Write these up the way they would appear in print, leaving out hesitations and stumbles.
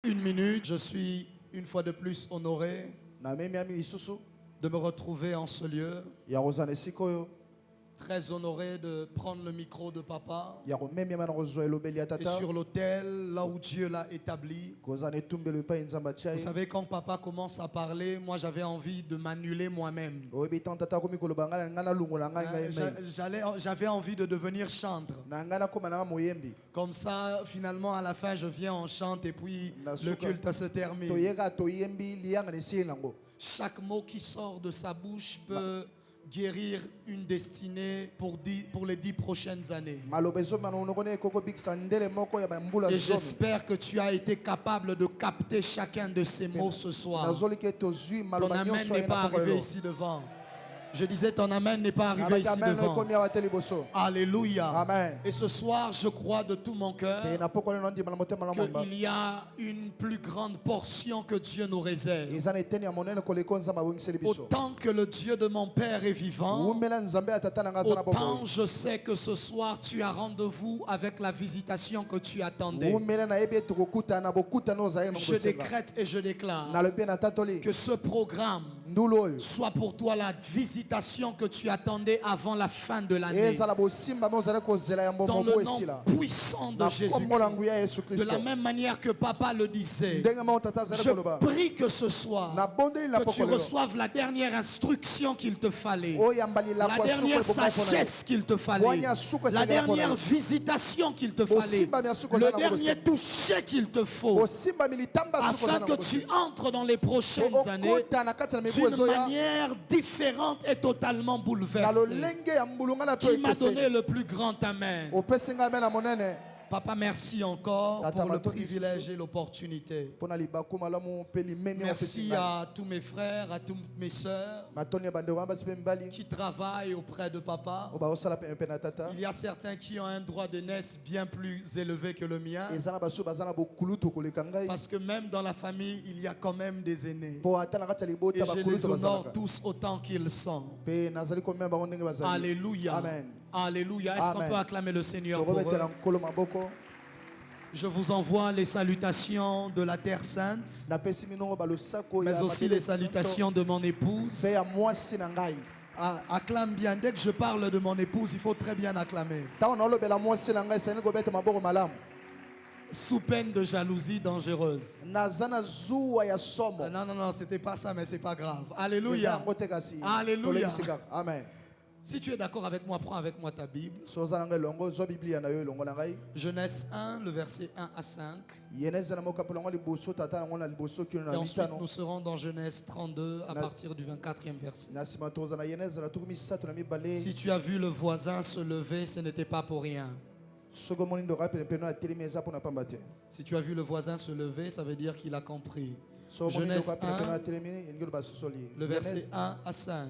Une minute, je suis une fois de plus honoré de me retrouver en ce lieu. Très honoré de prendre le micro de papa. Et sur l'autel, là où Dieu l'a établi. Vous savez, quand papa commence à parler, moi j'avais envie de m'annuler moi-même. J'avais envie de devenir chantre. Comme ça, finalement, à la fin, je viens, on chante et puis le culte se termine. Chaque mot qui sort de sa bouche peut guérir une destinée pour les 10 prochaines années. Et j'espère que tu as été capable de capter chacun de ces mots ce soir. Ton amen n'est pas arrivé ici devant. Je disais, ton amen n'est pas arrivé ici devant. Alléluia. Amen. Et ce soir, je crois de tout mon cœur qu'il y a une plus grande portion que Dieu nous réserve. Autant que le Dieu de mon Père est vivant, autant je sais que ce soir, tu as rendez-vous avec la visitation que tu attendais. Je décrète et je déclare que ce programme soit pour toi la visitation que tu attendais avant la fin de l'année. Dans le nom puissant de Jésus-Christ. De la même manière que papa le disait, je prie que ce soir, que tu reçoives la dernière instruction qu'il te fallait, la dernière sagesse qu'il te fallait, la dernière visitation qu'il te fallait, le dernier toucher qu'il te faut, afin que tu entres dans les prochaines années d'une manière différente et totalement bouleversée. Qui m'a donné le plus grand amen. Papa, merci encore pour le privilège et l'opportunité. Merci à tous mes frères, à toutes mes sœurs qui travaillent auprès de papa. Il y a certains qui ont un droit d'aînesse bien plus élevé que le mien. Parce que même dans la famille, il y a quand même des aînés. Et je les honore tous autant qu'ils sont. Alléluia. Amen. Alléluia. Est-ce qu'on peut acclamer le Seigneur pour eux? Je vous envoie les salutations de la Terre Sainte, mais aussi les salutations de mon épouse. Acclame bien. Dès que je parle de mon épouse, il faut très bien acclamer. Sous peine de jalousie dangereuse. Non, c'était pas ça, mais c'est pas grave. Alléluia. Alléluia. Amen. Si tu es d'accord avec moi, prends avec moi ta Bible. Genèse 1, le verset 1 à 5. Et ensuite, nous serons dans Genèse 32 à partir du 24e verset. Si tu as vu le voisin se lever, ce n'était pas pour rien. Si tu as vu le voisin se lever, ça veut dire qu'il a compris. Genèse 1, le verset 1 à 5.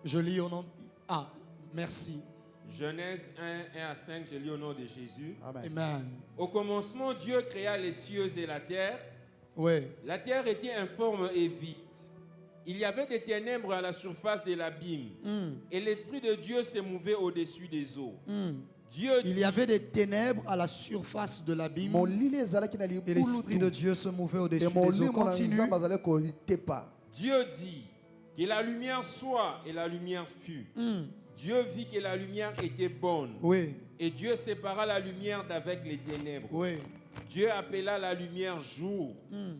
Je lis au nom... Ah, merci. Genèse 1 à 5, je lis au nom de Jésus. Amen. Au commencement, Dieu créa les cieux et la terre. Oui. La terre était informe et vide. Il y avait des ténèbres à la surface de l'abîme. Et l'Esprit de Dieu se mouvait au-dessus des eaux. Il y avait des ténèbres à la surface de l'abîme et l'Esprit de Dieu se mouvait au-dessus des eaux. Continue. Dieu dit que la lumière soit et la lumière fut. Dieu vit que la lumière était bonne. Oui. Et Dieu sépara la lumière d'avec les ténèbres. Oui. Dieu appela la lumière jour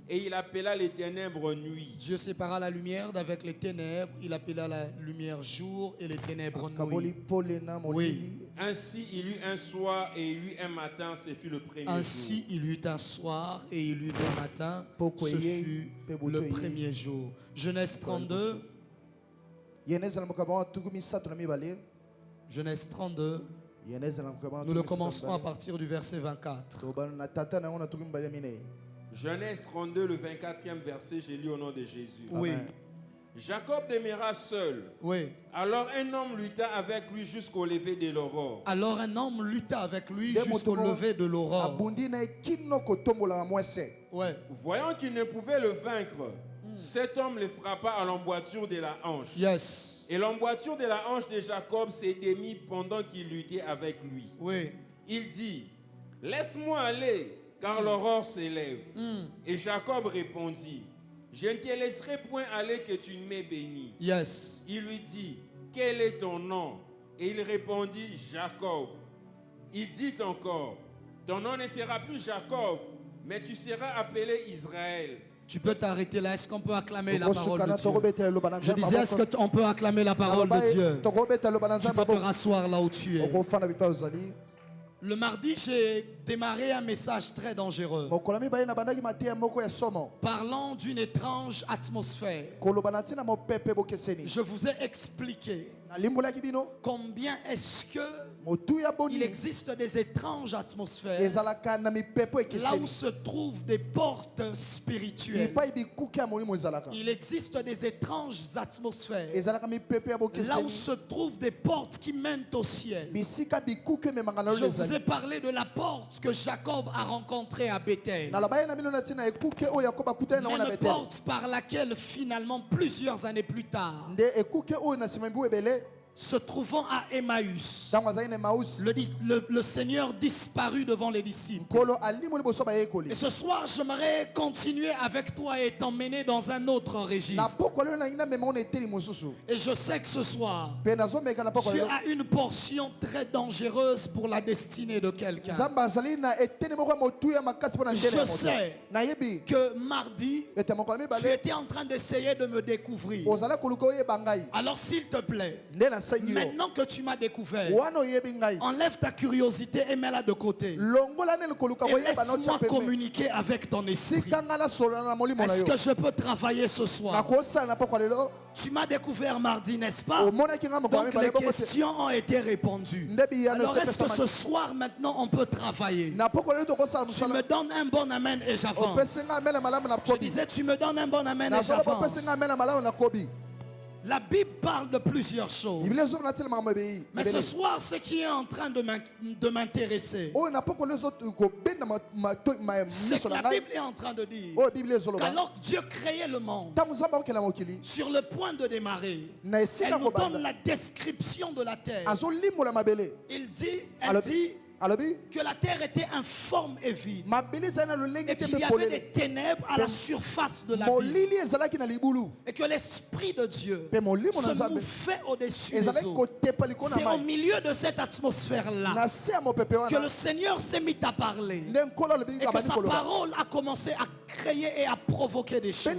et il appela les ténèbres nuit. Dieu sépara la lumière d'avec les ténèbres, il appela la lumière jour et les ténèbres nuit. Oui. Ainsi il eut un soir et il eut un matin, ce fut le premier jour. Ainsi il eut un soir et il eut un matin, ce fut le premier jour. Genèse 32. Genèse 32. Nous le commencerons à partir du verset 24. Genèse 32, le 24e verset, j'ai lu au nom de Jésus. Oui. Jacob demeura seul. Oui. Alors un homme lutta avec lui jusqu'au lever de l'aurore. Alors un homme lutta avec lui jusqu'au lever de l'aurore. Ouais. Voyant qu'il ne pouvait le vaincre, cet homme le frappa à l'emboîture de la hanche. Yes. Et l'emboîture de la hanche de Jacob s'est démise pendant qu'il luttait avec lui. Oui. Il dit, laisse-moi aller, car l'aurore s'élève. Et Jacob répondit, je ne te laisserai point aller que tu ne m'aies béni. Yes. Il lui dit, quel est ton nom? Et il répondit, Jacob. Il dit encore, ton nom ne sera plus Jacob, mais tu seras appelé Israël. Tu peux t'arrêter là. Est-ce qu'on peut acclamer la parole de Dieu? Je disais, est-ce qu'on peut acclamer la parole de Dieu? Tu peux te rasseoir là où tu es. Le mardi, j'ai démarré un message très dangereux, parlant d'une étrange atmosphère. Je vous ai expliqué combien est-ce que il existe des étranges atmosphères là où se trouvent des portes spirituelles. Il existe des étranges atmosphères là où se trouvent des portes qui mènent au ciel. Je vous ai parlé de la porte que Jacob a rencontrée à Bethel. Une porte par laquelle finalement plusieurs années plus tard, se trouvant à Emmaüs, le Seigneur disparut devant les disciples. Et ce soir, j'aimerais continuer avec toi et t'emmener dans un autre registre. Et je sais que ce soir, tu as une portion très dangereuse pour la destinée de quelqu'un. Je sais que mardi, tu étais en train d'essayer de me découvrir. Alors s'il te plaît, maintenant que tu m'as découvert, enlève ta curiosité et mets-la de côté. Et laisse-moi communiquer avec ton esprit. Est-ce que je peux travailler ce soir? Tu m'as découvert mardi, n'est-ce pas? Donc les questions ont été répondues. Alors est-ce que ce soir maintenant on peut travailler? Tu me donnes un bon amen et j'avance. Je disais, tu me donnes un bon amen et j'avance. La Bible parle de plusieurs choses. Mais ce soir, ce qui est en train de m'intéresser, c'est que la Bible est en train de dire qu'alors Dieu créait le monde, sur le point de démarrer, elle nous donne la description de la terre. Elle dit que la terre était informe et vide, et qu'il y avait des ténèbres à la surface de la Bible, et que l'Esprit de Dieu se mouvait au-dessus des eaux. C'est au milieu de cette atmosphère-là que le Seigneur s'est mis à parler, et que sa parole a commencé à créer et à provoquer des choses.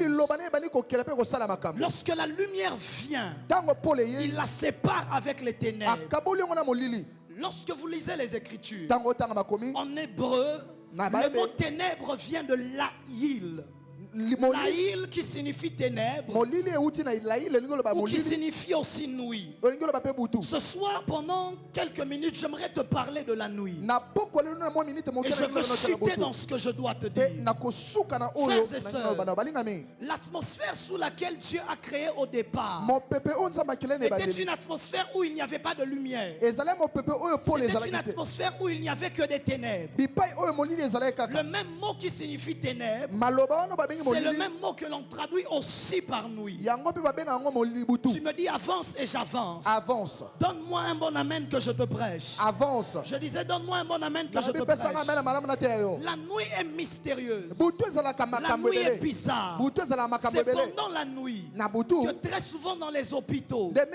Lorsque la lumière vient, il la sépare avec les ténèbres. Lorsque vous lisez les Écritures, en hébreu, le mot ténèbres vient de laïl. Laïl qui signifie ténèbres ou qui signifie aussi nuit. Ce soir, pendant quelques minutes, j'aimerais te parler de la nuit. Et je veux chuter dans ce que je dois te dire. Frères et sœurs, l'atmosphère sous laquelle Dieu a créé au départ était une atmosphère où il n'y avait pas de lumière. C'était une atmosphère où il n'y avait que des ténèbres. Le même mot qui signifie ténèbres, c'est le même mot que l'on traduit aussi par nuit. Tu me dis avance et j'avance. Avance. Donne-moi un bon amen que je te prêche. Avance. Je disais donne-moi un bon amen que je te prêche. La nuit est mystérieuse. La nuit est bizarre. C'est pendant la nuit que très souvent dans les hôpitaux, les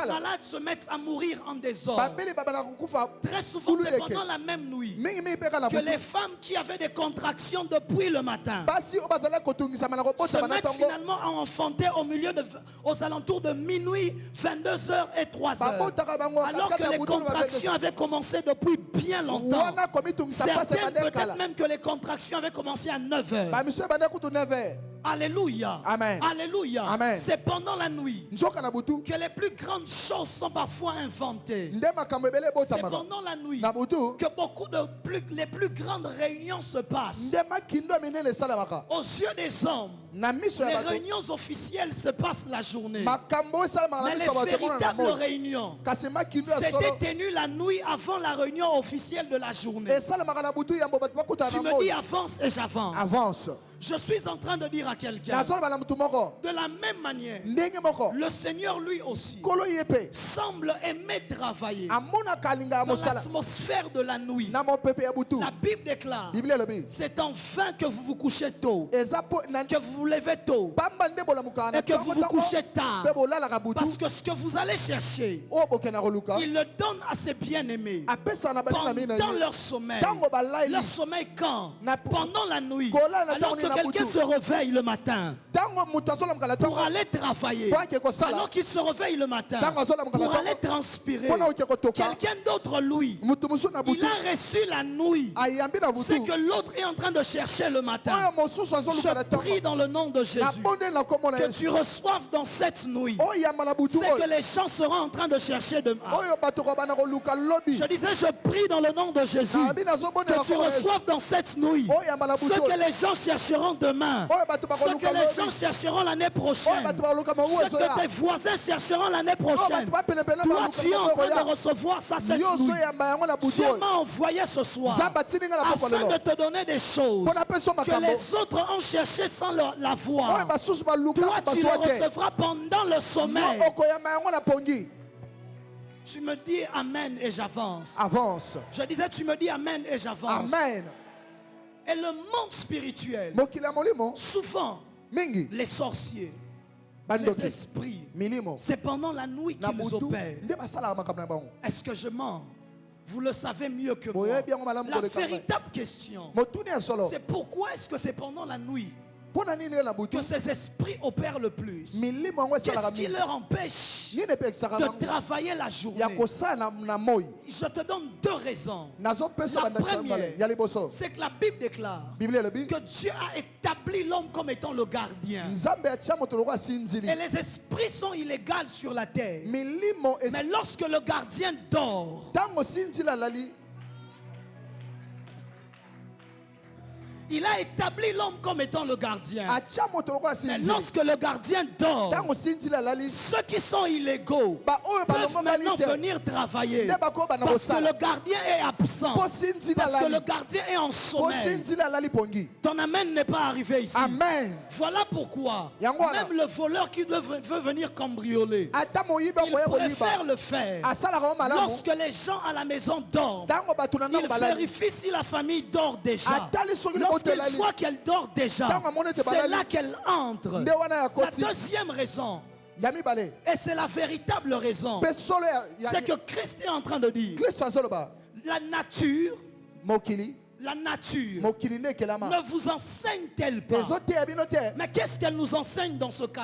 malades se mettent à mourir en désordre. Très souvent c'est pendant la même nuit que les femmes qui avaient des contractions depuis le matin se mettent finalement à enfanter aux alentours de minuit, 22h et 3h. Alors que les contractions avaient commencé depuis bien longtemps. Certaines peut-être même que les contractions avaient commencé à 9h. Alléluia. Amen. Alléluia. Amen. C'est pendant la nuit que les plus grandes choses sont parfois inventées. C'est pendant la nuit que les plus grandes réunions se passent. Aux yeux des hommes, les réunions officielles se passent la journée. Mais les véritables réunions s'étaient tenues la nuit avant la réunion officielle de la journée. Tu me dis avance et j'avance. Avance. Je suis en train de dire à quelqu'un, de la même manière, le Seigneur lui aussi semble aimer travailler dans l'atmosphère de la nuit. La Bible déclare, c'est en vain que vous vous couchez tôt, que vous vous levez tôt et que vous vous couchez tard, parce que ce que vous allez chercher, il le donne à ses bien-aimés pendant leur sommeil. Leur sommeil quand? Pendant la nuit. Alors que quelqu'un se réveille le matin pour aller travailler, alors qu'il se réveille le matin pour aller transpirer, quelqu'un d'autre, lui, il a reçu la nuit, c'est que l'autre est en train de chercher le matin. Je prie dans le nom de Jésus que tu reçoives dans cette nuit, c'est que les gens seront en train de chercher demain. Je disais, je prie dans le nom de Jésus que tu reçoives dans cette nuit ce que les gens chercheront demain, ce que les gens chercheront l'année prochaine, ce que tes voisins chercheront l'année prochaine. Toi, tu es en train de recevoir ça cette nuit. Dieu m'a envoyé ce soir afin de te donner des choses que les autres ont cherché sans la voir. Toi, tu le recevras pendant le sommeil. Tu me dis amen et j'avance. Avance. Je disais, tu me dis amen et j'avance. Amen. Et le monde spirituel, souvent, les sorciers, les esprits, c'est pendant la nuit qu'ils opèrent. Est-ce que je mens? Vous le savez mieux que moi. La véritable question, c'est pourquoi est-ce que c'est pendant la nuit que ces esprits opèrent le plus? Qu'est-ce qui leur empêche de travailler la journée? Je te donne deux raisons. La première, c'est que la Bible déclare que Dieu a établi l'homme comme étant le gardien. Et les esprits sont illégaux sur la terre. Mais lorsque le gardien dort, il a établi l'homme comme étant le gardien. Mais lorsque le gardien dort, ceux qui sont illégaux peuvent maintenant venir travailler. Parce que le gardien est absent. Parce que le gardien est en sommeil. Ton amen n'est pas arrivé ici. Amen. Voilà pourquoi même le voleur qui veut venir cambrioler, il préfère le faire lorsque les gens à la maison dorment. Il vérifie si la famille dort déjà. Lorsqu'elle voit qu'elle dort déjà, c'est là qu'elle entre. La deuxième raison, et c'est la véritable raison, c'est que Christ est en train de dire, la nature ne vous enseigne-t-elle pas? Mais qu'est-ce qu'elle nous enseigne dans ce cas?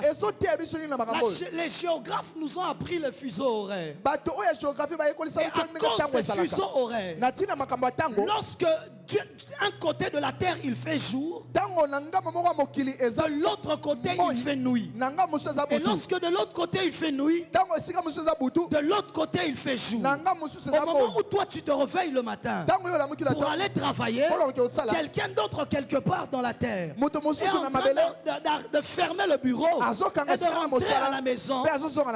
Les géographes nous ont appris le fuseau horaire. Et à cause des fuseaux horaires, lorsque un côté de la terre il fait jour, de l'autre côté il fait nuit. Et lorsque de l'autre côté il fait nuit, de l'autre côté il fait jour. Au moment où toi tu te réveilles le matin pour aller travailler, quelqu'un d'autre quelque part dans la terre est en train de fermer le bureau et de rentrer à la maison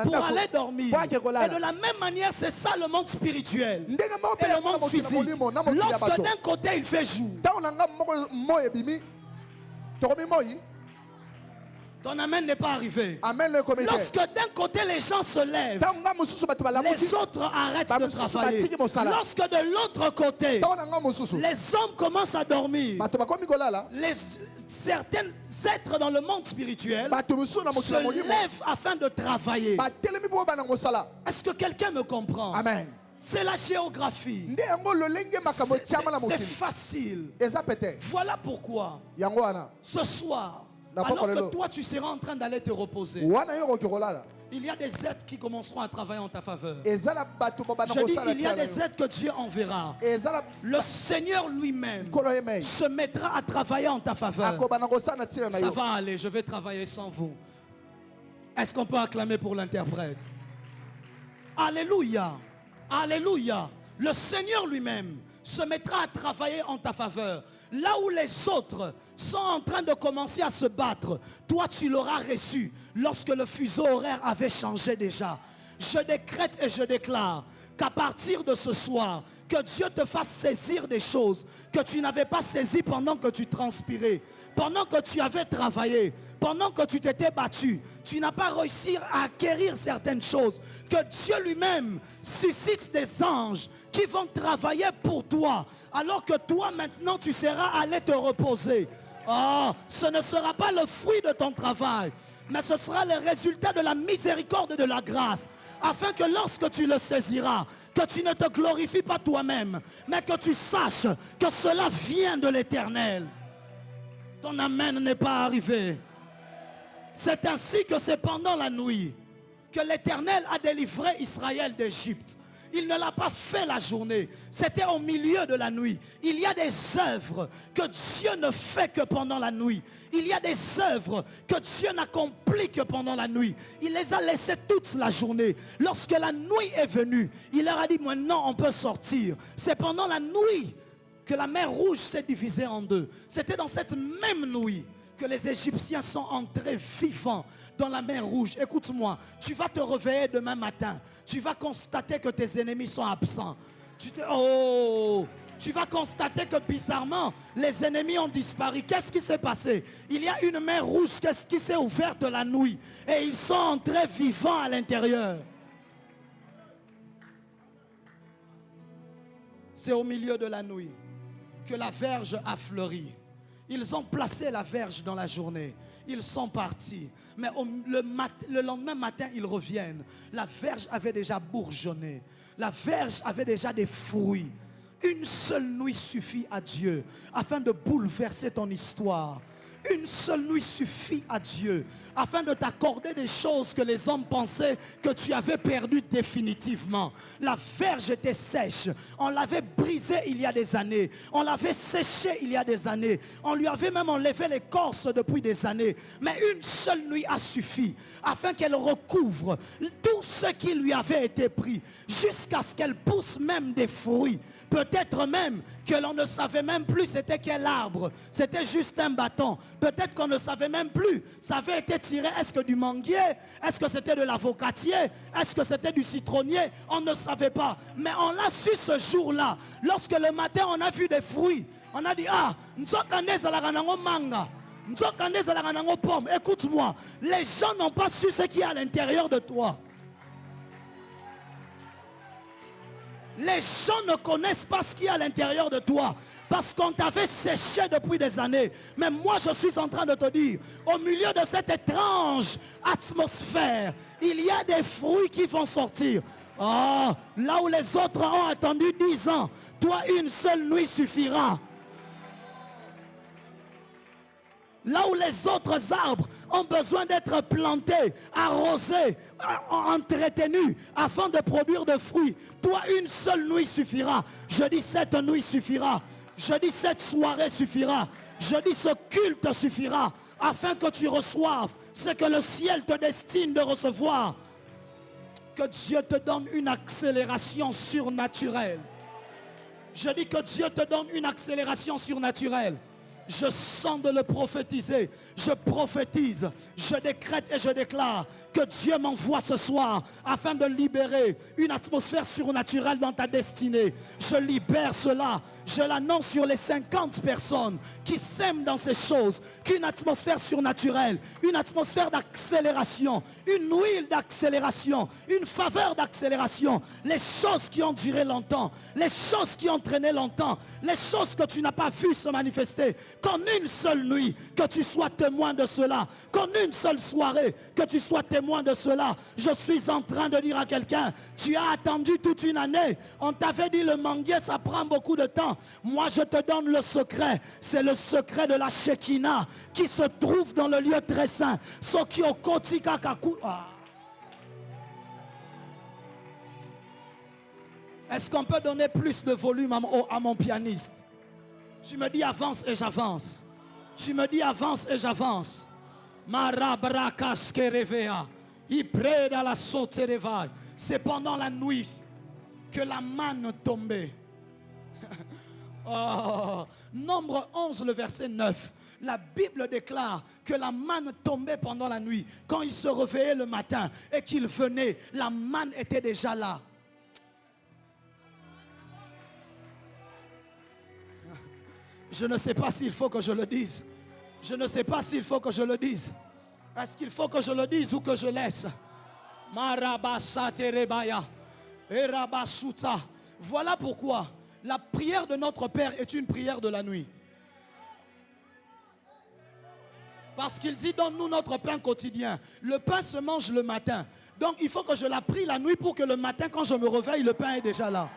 pour aller dormir. Et de la même manière, c'est ça le monde spirituel et le monde physique. Lorsque d'un côté il fait jour, ton amen n'est pas arrivé. Lorsque d'un côté les gens se lèvent, les autres arrêtent de travailler. Lorsque de l'autre côté les hommes commencent à dormir, certains êtres dans le monde spirituel se lèvent afin de travailler. Est-ce que quelqu'un me comprend? Amen. C'est la géographie. C'est facile. Voilà pourquoi ce soir, alors que toi tu seras en train d'aller te reposer, il y a des aides qui commenceront à travailler en ta faveur. Je dis, il y a des aides que Dieu enverra. Le Seigneur lui-même se mettra à travailler en ta faveur. Ça va aller, je vais travailler sans vous. Est-ce qu'on peut acclamer pour l'interprète? Alléluia. Alléluia. Le Seigneur lui-même se mettra à travailler en ta faveur. Là où les autres sont en train de commencer à se battre, toi tu l'auras reçu lorsque le fuseau horaire avait changé déjà. Je décrète et je déclare qu'à partir de ce soir, que Dieu te fasse saisir des choses que tu n'avais pas saisies pendant que tu transpirais, pendant que tu avais travaillé, pendant que tu t'étais battu. Tu n'as pas réussi à acquérir certaines choses. Que Dieu lui-même suscite des anges qui vont travailler pour toi, alors que toi maintenant tu seras allé te reposer. Oh, ce ne sera pas le fruit de ton travail, mais ce sera le résultat de la miséricorde et de la grâce, afin que lorsque tu le saisiras, que tu ne te glorifies pas toi-même, mais que tu saches que cela vient de l'Éternel. Ton amen n'est pas arrivé. C'est ainsi que c'est pendant la nuit que l'Éternel a délivré Israël d'Égypte. Il ne l'a pas fait la journée, c'était au milieu de la nuit. Il y a des œuvres que Dieu ne fait que pendant la nuit. Il y a des œuvres que Dieu n'accomplit que pendant la nuit. Il les a laissées toute la journée. Lorsque la nuit est venue, il leur a dit maintenant on peut sortir. C'est pendant la nuit que la mer Rouge s'est divisée en deux. C'était dans cette même nuit que les Égyptiens sont entrés vivants dans la mer Rouge. Écoute-moi, tu vas te réveiller demain matin. Tu vas constater que tes ennemis sont absents. Tu vas constater que bizarrement, les ennemis ont disparu. Qu'est-ce qui s'est passé? Il y a une mer Rouge qui s'est ouverte la nuit. Et ils sont entrés vivants à l'intérieur. C'est au milieu de la nuit que la verge a fleuri. Ils ont placé la verge dans la journée. Ils sont partis. Mais le lendemain matin, ils reviennent. La verge avait déjà bourgeonné. La verge avait déjà des fruits. Une seule nuit suffit à Dieu afin de bouleverser ton histoire. Une seule nuit suffit à Dieu afin de t'accorder des choses que les hommes pensaient que tu avais perdues définitivement. La verge était sèche. On l'avait brisée il y a des années. On l'avait séchée il y a des années. On lui avait même enlevé l'écorce depuis des années. Mais une seule nuit a suffi afin qu'elle recouvre tout ce qui lui avait été pris jusqu'à ce qu'elle pousse même des fruits. Peut-être même que l'on ne savait même plus c'était quel arbre. C'était juste un bâton. Peut-être qu'on ne savait même plus. Ça avait été tiré. Est-ce que du manguier? Est-ce que c'était de l'avocatier? Est-ce que c'était du citronnier? On ne savait pas. Mais on l'a su ce jour-là. Lorsque le matin on a vu des fruits. On a dit, ah, manga. Écoute-moi. Les gens n'ont pas su ce qui est à l'intérieur de toi. Les gens ne connaissent pas ce qui est à l'intérieur de toi parce qu'on t'avait séché depuis des années. Mais moi, je suis en train de te dire, au milieu de cette étrange atmosphère, il y a des fruits qui vont sortir. Oh, là où les autres ont attendu 10 ans, toi, une seule nuit suffira. Là où les autres arbres ont besoin d'être plantés, arrosés, entretenus afin de produire des fruits, toi une seule nuit suffira. Je dis cette nuit suffira. Je dis cette soirée suffira. Je dis ce culte suffira afin que tu reçoives ce que le ciel te destine de recevoir. Que Dieu te donne une accélération surnaturelle. Je dis que Dieu te donne une accélération surnaturelle. Je sens de le prophétiser. Je prophétise, je décrète et je déclare que Dieu m'envoie ce soir afin de libérer une atmosphère surnaturelle dans ta destinée. Je libère cela. Je l'annonce sur les 50 personnes qui s'aiment dans ces choses. Qu'une atmosphère surnaturelle, une atmosphère d'accélération, une huile d'accélération, une faveur d'accélération. Les choses qui ont duré longtemps, les choses qui ont traîné longtemps, les choses que tu n'as pas vues se manifester. Qu'en une seule nuit, que tu sois témoin de cela. Qu'en une seule soirée, que tu sois témoin de cela. Je suis en train de dire à quelqu'un, tu as attendu toute une année. On t'avait dit le manguier, ça prend beaucoup de temps. Moi, je te donne le secret. C'est le secret de la Shekinah qui se trouve dans le lieu très saint. Sokio Kotika Kaku. Est-ce qu'on peut donner plus de volume à mon pianiste? Tu me dis avance et j'avance. Tu me dis avance et j'avance. C'est pendant la nuit que la manne tombait. Oh. Nombre 11, le verset 9. La Bible déclare que la manne tombait pendant la nuit. Quand il se réveillait le matin et qu'il venait, la manne était déjà là. Je ne sais pas s'il faut que je le dise. Je ne sais pas s'il faut que je le dise. Est-ce qu'il faut que je le dise ou que je laisse? Voilà pourquoi la prière de notre Père est une prière de la nuit. Parce qu'il dit, donne-nous notre pain quotidien. Le pain se mange le matin. Donc il faut que je la prie la nuit pour que le matin, quand je me réveille, le pain est déjà là.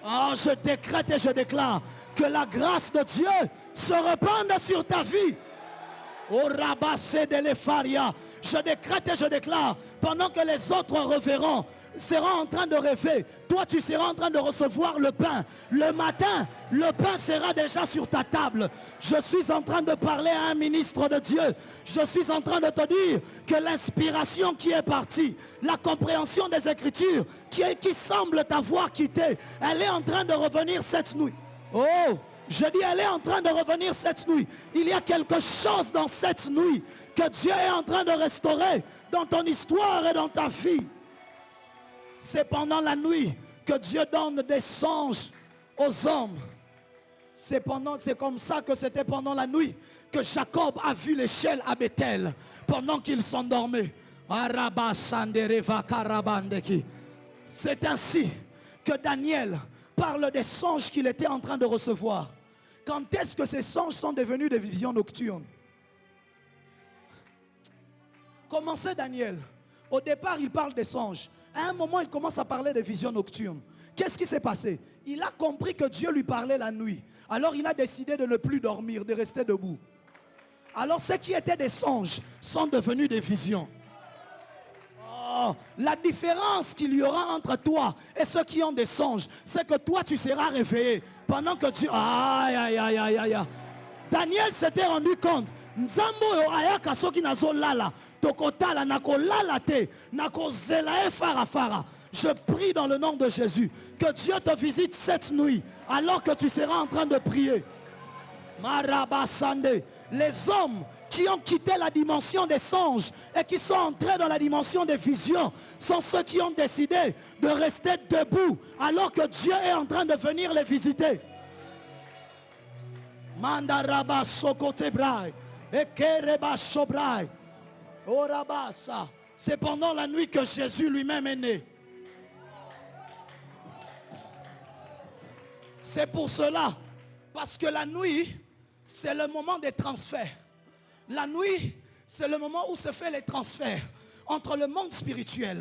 Oh, je décrète et je déclare que la grâce de Dieu se répande sur ta vie. Au rabassé de l'Epharia, je décrète et je déclare, pendant que les autres reverront, seront en train de rêver, toi tu seras en train de recevoir le pain. Le matin, le pain sera déjà sur ta table. Je suis en train de parler à un ministre de Dieu. Je suis en train de te dire que l'inspiration qui est partie, la compréhension des Écritures qui semble t'avoir quitté, elle est en train de revenir cette nuit. Oh! Je dis, elle est en train de revenir cette nuit. Il y a quelque chose dans cette nuit que Dieu est en train de restaurer dans ton histoire et dans ta vie. C'est pendant la nuit que Dieu donne des songes aux hommes. C'est comme ça que c'était pendant la nuit que Jacob a vu l'échelle à Bethel pendant qu'il s'endormait. C'est ainsi que Daniel parle des songes qu'il était en train de recevoir. Quand est-ce que ces songes sont devenus des visions nocturnes? Commencez Daniel. Au départ, il parle des songes. À un moment, il commence à parler des visions nocturnes. Qu'est-ce qui s'est passé? Il a compris que Dieu lui parlait la nuit. Alors il a décidé de ne plus dormir, de rester debout. Alors ceux qui étaient des songes sont devenus des visions. La différence qu'il y aura entre toi et ceux qui ont des songes, c'est que toi tu seras réveillé pendant que tu... Aïe, aïe, aïe, aïe, aïe. Daniel s'était rendu compte. Nzambo ayaka soki nazolala tokotala nakolala te nakozela farafara. Je prie dans le nom de Jésus que Dieu te visite cette nuit alors que tu seras en train de prier. Marabasande, les hommes qui ont quitté la dimension des songes et qui sont entrés dans la dimension des visions sont ceux qui ont décidé de rester debout alors que Dieu est en train de venir les visiter. Mandaraba sokotebrai, ekereba shobrai, orabasa. C'est pendant la nuit que Jésus lui-même est né. C'est pour cela, parce que la nuit, c'est le moment des transferts. La nuit, c'est le moment où se fait les transferts entre le monde spirituel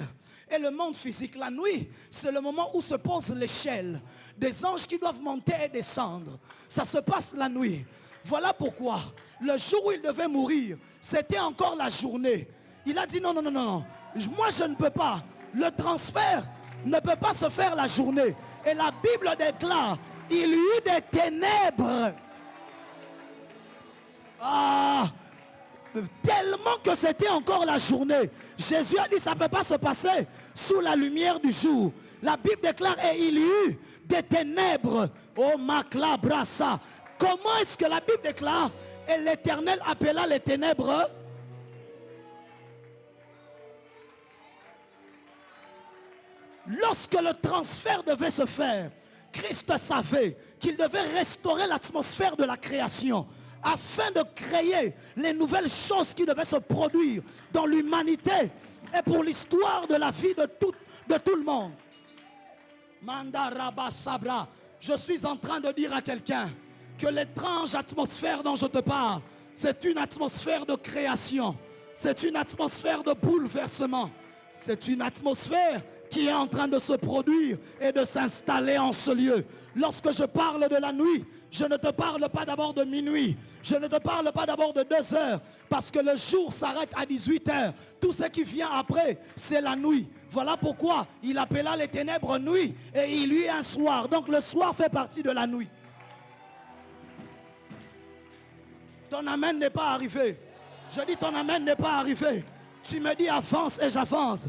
et le monde physique. La nuit, c'est le moment où se pose l'échelle des anges qui doivent monter et descendre. Ça se passe la nuit. Voilà pourquoi, le jour où il devait mourir, c'était encore la journée. Il a dit non, non, non, non, non. Moi, je ne peux pas. Le transfert ne peut pas se faire la journée. Et la Bible déclare, il y eut des ténèbres. Tellement que c'était encore la journée. Jésus a dit ça ne peut pas se passer sous la lumière du jour. La Bible déclare et il y eut des ténèbres. Oh Makla Brassa. Comment est-ce que la Bible déclare et l'Éternel appela les ténèbres? Lorsque le transfert devait se faire, Christ savait qu'il devait restaurer l'atmosphère de la création afin de créer les nouvelles choses qui devaient se produire dans l'humanité et pour l'histoire de la vie de tout le monde. Mandaraba Sabra, je suis en train de dire à quelqu'un que l'étrange atmosphère dont je te parle, c'est une atmosphère de création, c'est une atmosphère de bouleversement, c'est une atmosphère qui est en train de se produire et de s'installer en ce lieu. Lorsque je parle de la nuit, je ne te parle pas d'abord de minuit, je ne te parle pas d'abord de 2 heures, parce que le jour s'arrête à 18 heures. Tout ce qui vient après, c'est la nuit. Voilà pourquoi il appela les ténèbres nuit et il y eut un soir. Donc le soir fait partie de la nuit. Ton amen n'est pas arrivé. Je dis ton amen n'est pas arrivé. Tu me dis avance et j'avance.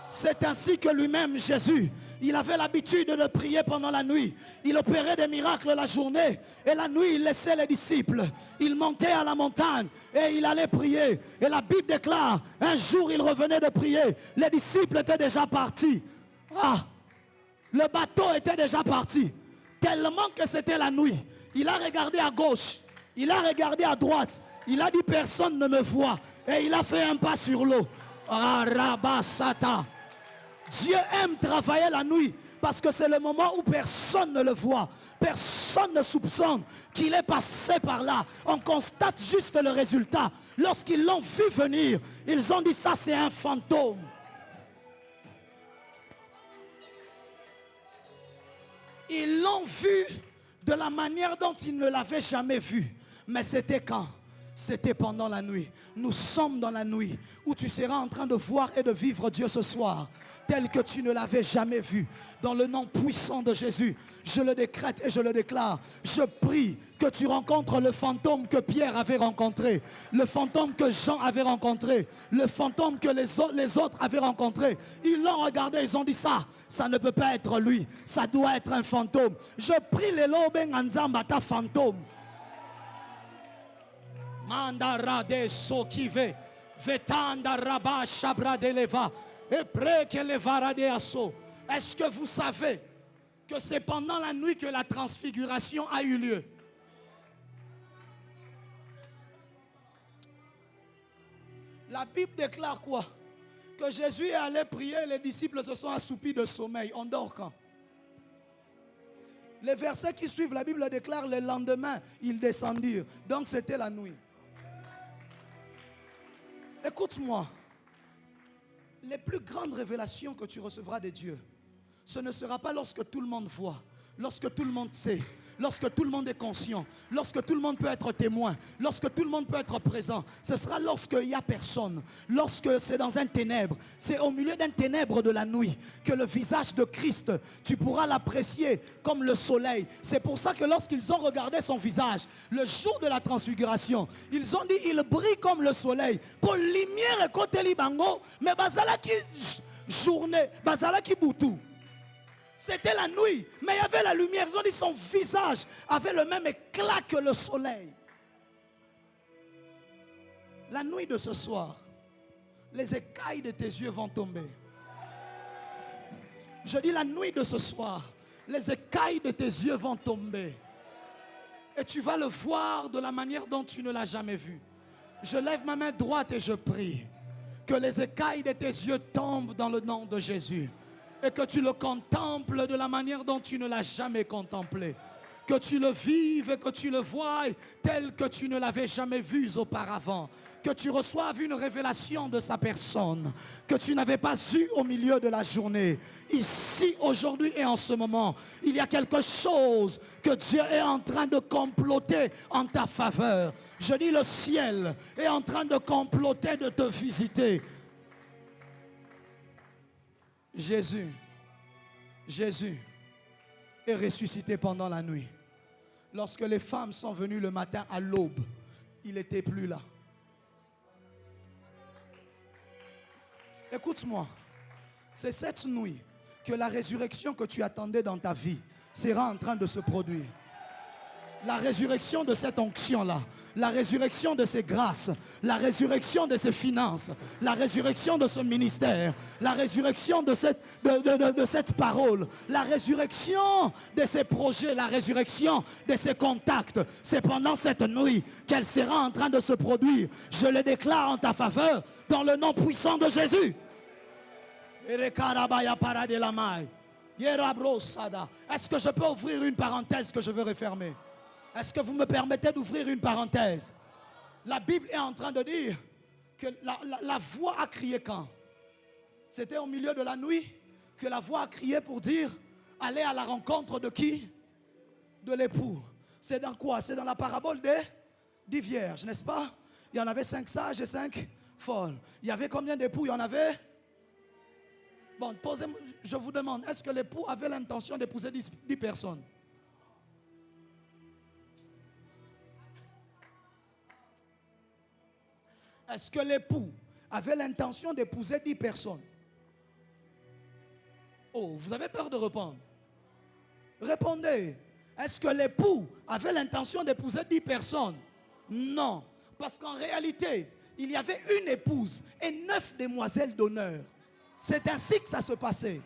C'est ainsi que lui-même, Jésus, il avait l'habitude de prier pendant la nuit. Il opérait des miracles la journée. Et la nuit, il laissait les disciples. Il montait à la montagne et il allait prier. Et la Bible déclare, un jour, il revenait de prier. Les disciples étaient déjà partis. Le bateau était déjà parti. Tellement que c'était la nuit. Il a regardé à gauche. Il a regardé à droite. Il a dit personne ne me voit. Et il a fait un pas sur l'eau. Arabasata. Dieu aime travailler la nuit. Parce que c'est le moment où personne ne le voit. Personne ne soupçonne qu'il est passé par là. On constate juste le résultat. Lorsqu'ils l'ont vu venir, ils ont dit ça c'est un fantôme. Ils l'ont vu de la manière dont ils ne l'avaient jamais vu. Mais c'était quand? C'était pendant la nuit. Nous sommes dans la nuit où tu seras en train de voir et de vivre Dieu ce soir tel que tu ne l'avais jamais vu. Dans le nom puissant de Jésus, je le décrète et je le déclare. Je prie que tu rencontres le fantôme que Pierre avait rencontré, le fantôme que Jean avait rencontré, le fantôme que les autres avaient rencontré. Ils l'ont regardé, ils ont dit ça ne peut pas être lui, ça doit être un fantôme. Je prie les loben anzambata fantôme. Mandara de sokive, vetanda raba shabra de leva, et près que levara de asso. Est-ce que vous savez que c'est pendant la nuit que la transfiguration a eu lieu? La Bible déclare quoi? Que Jésus est allé prier et les disciples se sont assoupis de sommeil. On dort quand? Les versets qui suivent, la Bible déclare le lendemain, ils descendirent. Donc c'était la nuit. Écoute-moi, les plus grandes révélations que tu recevras de Dieu, ce ne sera pas lorsque tout le monde voit, lorsque tout le monde sait, lorsque tout le monde est conscient, lorsque tout le monde peut être témoin, lorsque tout le monde peut être présent. Ce sera lorsqu'il n'y a personne, lorsque c'est dans un ténèbre, c'est au milieu d'un ténèbre de la nuit que le visage de Christ, tu pourras l'apprécier comme le soleil. C'est pour ça que lorsqu'ils ont regardé son visage, le jour de la transfiguration, ils ont dit il brille comme le soleil. Pour lumière et côté libango, mais bazala qui journée, bazala qui boutou. C'était la nuit, mais il y avait la lumière. Ils ont dit son visage avait le même éclat que le soleil. La nuit de ce soir, les écailles de tes yeux vont tomber. Je dis la nuit de ce soir, les écailles de tes yeux vont tomber. Et tu vas le voir de la manière dont tu ne l'as jamais vu. Je lève ma main droite et je prie que les écailles de tes yeux tombent dans le nom de Jésus. Et que tu le contemples de la manière dont tu ne l'as jamais contemplé. Que tu le vives et que tu le voies tel que tu ne l'avais jamais vu auparavant. Que tu reçoives une révélation de sa personne que tu n'avais pas eue au milieu de la journée. Ici, aujourd'hui et en ce moment, il y a quelque chose que Dieu est en train de comploter en ta faveur. Je dis le ciel est en train de comploter de te visiter. Jésus est ressuscité pendant la nuit. Lorsque les femmes sont venues le matin à l'aube, il n'était plus là. Écoute-moi, c'est cette nuit que la résurrection que tu attendais dans ta vie sera en train de se produire. La résurrection de cette onction-là, la résurrection de ces grâces, la résurrection de ces finances, la résurrection de ce ministère, la résurrection de cette parole, la résurrection de ces projets, la résurrection de ces contacts. C'est pendant cette nuit qu'elle sera en train de se produire. Je le déclare en ta faveur dans le nom puissant de Jésus. Est-ce que je peux ouvrir une parenthèse que je veux refermer? Est-ce que vous me permettez d'ouvrir une parenthèse? La Bible est en train de dire que la voix a crié quand? C'était au milieu de la nuit que la voix a crié pour dire allez à la rencontre de qui? De l'époux. C'est dans quoi? C'est dans la parabole des 10 vierges, n'est-ce pas? Il y en avait 5 sages et 5 folles. Il y avait combien d'époux? Il y en avait? Bon, posez-moi, je vous demande, est-ce que l'époux avait l'intention d'épouser 10 personnes? Est-ce que l'époux avait l'intention d'épouser 10 personnes? Oh, vous avez peur de répondre? Répondez. Est-ce que l'époux avait l'intention d'épouser 10 personnes? Non. Parce qu'en réalité, il y avait une épouse et 9 demoiselles d'honneur. C'est ainsi que ça se passait.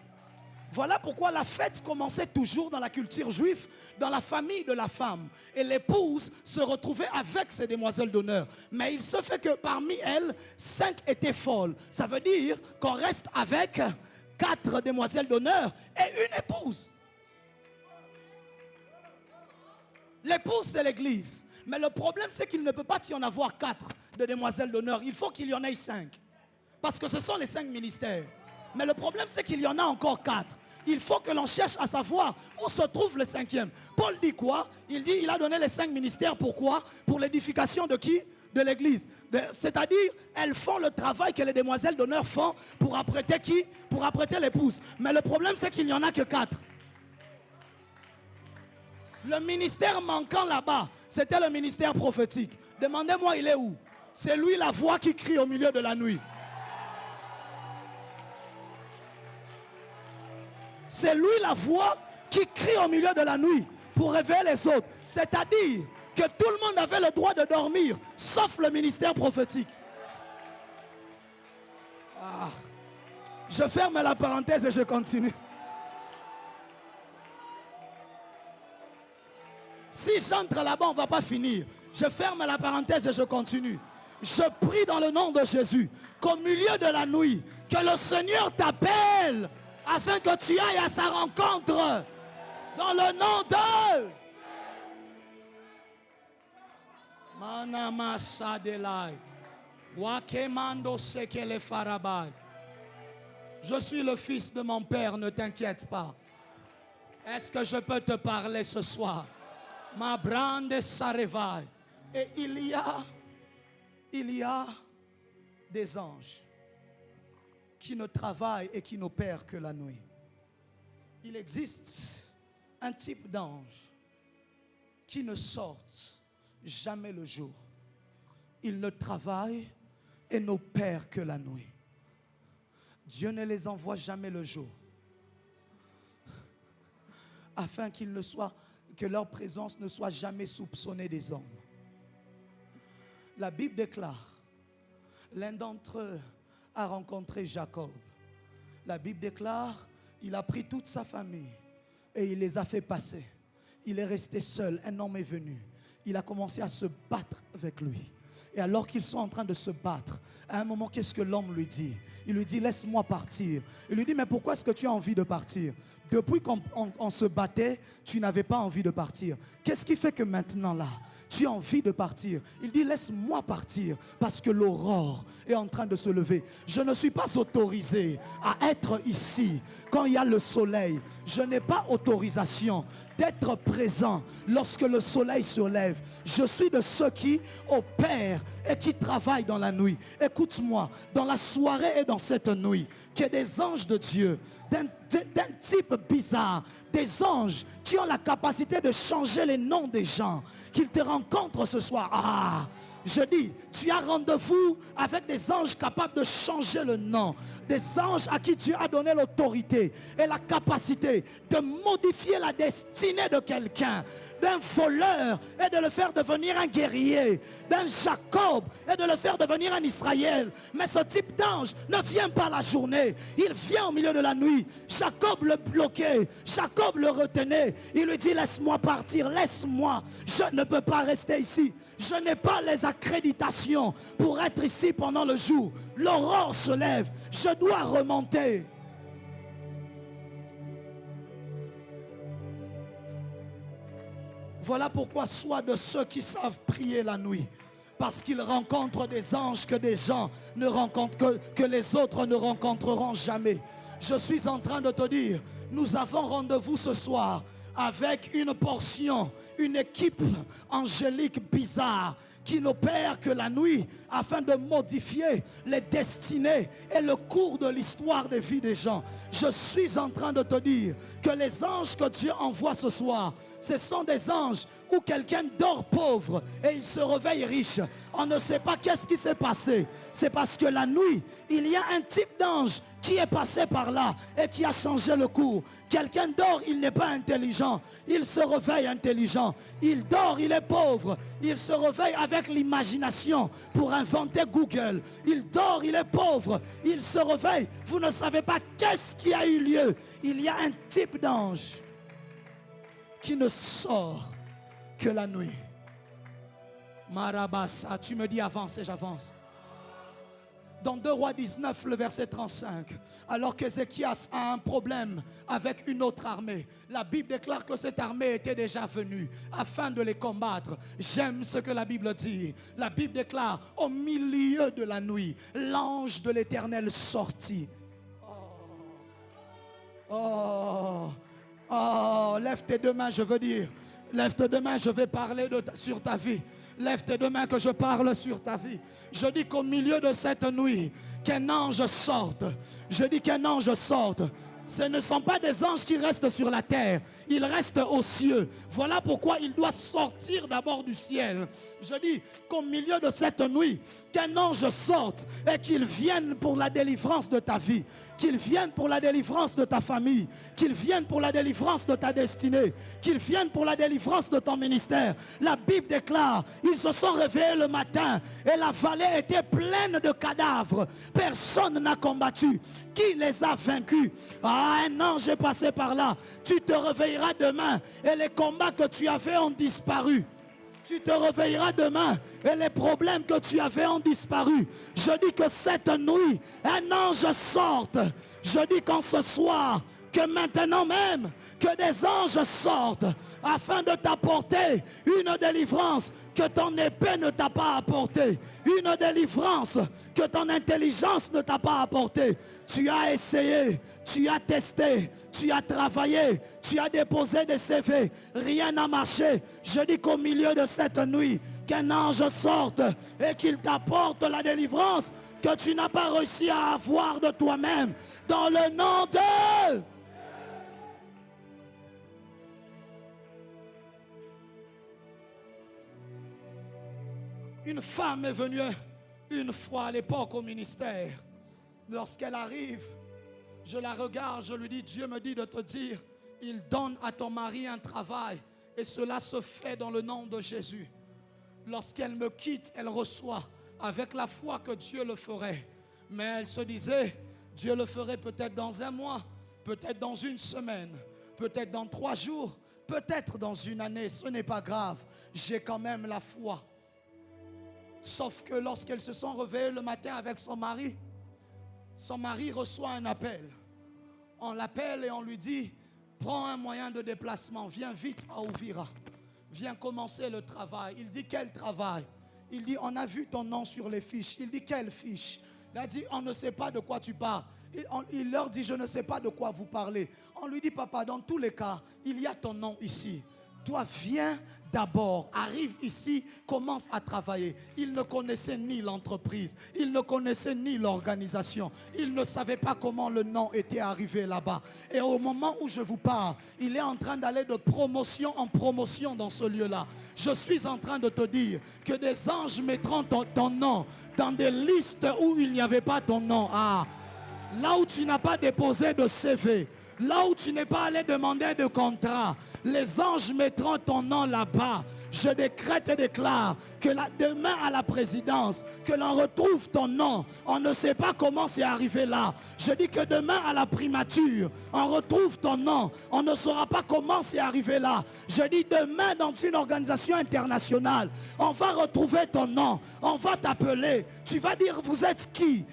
Voilà pourquoi la fête commençait toujours dans la culture juive, dans la famille de la femme. Et l'épouse se retrouvait avec ses demoiselles d'honneur. Mais il se fait que parmi elles, 5 étaient folles. Ça veut dire qu'on reste avec 4 demoiselles d'honneur et une épouse. L'épouse, c'est l'église. Mais le problème, c'est qu'il ne peut pas y en avoir 4 de demoiselles d'honneur. Il faut qu'il y en ait 5. Parce que ce sont les 5 ministères. Mais le problème, c'est qu'il y en a encore 4. Il faut que l'on cherche à savoir où se trouve le 5e. Paul dit quoi? Il dit il a donné les 5 ministères. Pourquoi? Pour l'édification de qui? De l'église. C'est-à-dire, elles font le travail que les demoiselles d'honneur font pour apprêter qui? Pour apprêter l'épouse. Mais le problème, c'est qu'il n'y en a que 4. Le ministère manquant là-bas, c'était le ministère prophétique. Demandez-moi, il est où? C'est lui la voix qui crie au milieu de la nuit. C'est lui la voix qui crie au milieu de la nuit pour réveiller les autres. C'est-à-dire que tout le monde avait le droit de dormir, sauf le ministère prophétique. Je ferme la parenthèse et je continue. Si j'entre là-bas, on ne va pas finir. Je ferme la parenthèse et je continue. Je prie dans le nom de Jésus qu'au milieu de la nuit, que le Seigneur t'appelle afin que tu ailles à sa rencontre. Dans le nom de... Manama Sadelai. Wakemando Sekele Farabai. Je suis le fils de mon père, ne t'inquiète pas. Est-ce que je peux te parler ce soir? Ma brande Sarevai. Et il y a des anges qui ne travaillent et qui n'opèrent que la nuit. Il existe un type d'ange qui ne sortent jamais le jour. Ils ne travaillent et n'opèrent que la nuit. Dieu ne les envoie jamais le jour, afin que leur présence ne soit jamais soupçonnée des hommes. La Bible déclare, l'un d'entre eux a rencontré Jacob. La Bible déclare, il a pris toute sa famille et il les a fait passer. Il est resté seul, un homme est venu. Il a commencé à se battre avec lui. Et alors qu'ils sont en train de se battre, à un moment, qu'est-ce que l'homme lui dit? Il lui dit, laisse-moi partir. Il lui dit, mais pourquoi est-ce que tu as envie de partir? Depuis qu'on se battait, tu n'avais pas envie de partir. Qu'est-ce qui fait que maintenant là, tu as envie de partir? Il dit, laisse-moi partir parce que l'aurore est en train de se lever. Je ne suis pas autorisé à être ici quand il y a le soleil. Je n'ai pas autorisation d'être présent lorsque le soleil se lève. Je suis de ceux qui opèrent et qui travaillent dans la nuit. Écoute-moi, dans la soirée et dans cette nuit, qu'il y ait des anges de Dieu, d'un type bizarre, des anges qui ont la capacité de changer les noms des gens, qu'ils te rencontrent ce soir. Je dis, tu as rendez-vous avec des anges capables de changer le nom, des anges à qui Dieu a donné l'autorité et la capacité de modifier la destinée de quelqu'un, d'un voleur et de le faire devenir un guerrier, d'un Jacob et de le faire devenir un Israël. Mais ce type d'ange ne vient pas la journée, il vient au milieu de la nuit. Jacob le bloquait, Jacob le retenait. Il lui dit, laisse-moi partir, laisse-moi, je ne peux pas rester ici. Je n'ai pas les accréditations pour être ici pendant le jour. L'aurore se lève, je dois remonter. Voilà pourquoi sois de ceux qui savent prier la nuit. Parce qu'ils rencontrent des anges que des gens ne rencontrent, que les autres ne rencontreront jamais. Je suis en train de te dire, nous avons rendez-vous ce soir avec une portion, une équipe angélique bizarre qui n'opère que la nuit afin de modifier les destinées et le cours de l'histoire des vies des gens. Je suis en train de te dire que les anges que Dieu envoie ce soir, ce sont des anges où quelqu'un dort pauvre et il se réveille riche. On ne sait pas qu'est-ce qui s'est passé. C'est parce que la nuit, il y a un type d'ange qui est passé par là et qui a changé le cours. Quelqu'un dort, il n'est pas intelligent. Il se réveille intelligent. Il dort, il est pauvre. Il se réveille avec l'imagination pour inventer Google. Il dort, il est pauvre. Il se réveille. Vous ne savez pas qu'est-ce qui a eu lieu. Il y a un type d'ange qui ne sort que la nuit. Marabassa, tu me dis avance et j'avance. Dans 2 Rois 19, le verset 35, alors qu'Ézéchias a un problème avec une autre armée, la Bible déclare que cette armée était déjà venue afin de les combattre. J'aime ce que la Bible dit. La Bible déclare, au milieu de la nuit, l'ange de l'Éternel sortit. Lève tes deux mains, je veux dire. Lève tes deux mains, je vais parler sur ta vie. Lève tes deux mains que je parle sur ta vie. Je dis qu'au milieu de cette nuit, qu'un ange sorte. Je dis qu'un ange sorte. Ce ne sont pas des anges qui restent sur la terre. Ils restent aux cieux. Voilà pourquoi il doit sortir d'abord du ciel. Je dis qu'au milieu de cette nuit, qu'un ange sorte et qu'il vienne pour la délivrance de ta vie. Qu'il vienne pour la délivrance de ta famille. Qu'il vienne pour la délivrance de ta destinée. Qu'il vienne pour la délivrance de ton ministère. La Bible déclare, ils se sont réveillés le matin et la vallée était pleine de cadavres. Personne n'a combattu. Qui les a vaincus? Un ange est passé par là. Tu te réveilleras demain et les combats que tu avais ont disparu. Tu te réveilleras demain et les problèmes que tu avais ont disparu. Je dis que cette nuit, un ange sorte. Je dis qu'en ce soir, que maintenant même, que des anges sortent afin de t'apporter une délivrance que ton épée ne t'a pas apportée, une délivrance que ton intelligence ne t'a pas apportée. Tu as essayé, tu as testé, tu as travaillé, tu as déposé des CV, rien n'a marché. Je dis qu'au milieu de cette nuit, qu'un ange sorte et qu'il t'apporte la délivrance que tu n'as pas réussi à avoir de toi-même. Dans le nom de... Une femme est venue une fois à l'époque au ministère. Lorsqu'elle arrive, je la regarde, je lui dis, Dieu me dit de te dire, il donne à ton mari un travail et cela se fait dans le nom de Jésus. Lorsqu'elle me quitte, elle reçoit avec la foi que Dieu le ferait. Mais elle se disait, Dieu le ferait peut-être dans un mois, peut-être dans une semaine, peut-être dans 3 jours, peut-être dans une année. Ce n'est pas grave, j'ai quand même la foi. Sauf que lorsqu'elles se sont réveillées le matin avec son mari reçoit un appel. On l'appelle et on lui dit, prends un moyen de déplacement, viens vite à Ouvira. Viens commencer le travail. Il dit, quel travail? Il dit, on a vu ton nom sur les fiches. Il dit, quelle fiche? Il a dit, on ne sait pas de quoi tu parles. Il leur dit, je ne sais pas de quoi vous parlez. On lui dit, papa, dans tous les cas, il y a ton nom ici. Toi, viens d'abord, arrive ici, commence à travailler. Il ne connaissait ni l'entreprise, il ne connaissait ni l'organisation. Il ne savait pas comment le nom était arrivé là-bas. Et au moment où je vous parle, il est en train d'aller de promotion en promotion dans ce lieu-là. Je suis en train de te dire que des anges mettront ton nom dans des listes où il n'y avait pas ton nom. Là où tu n'as pas déposé de CV, là où tu n'es pas allé demander de contrat, les anges mettront ton nom là-bas. Je décrète et déclare que demain à la présidence, que l'on retrouve ton nom. On ne sait pas comment c'est arrivé là. Je dis que demain à la primature, on retrouve ton nom. On ne saura pas comment c'est arrivé là. Je dis demain dans une organisation internationale, on va retrouver ton nom. On va t'appeler. Tu vas dire, vous êtes qui?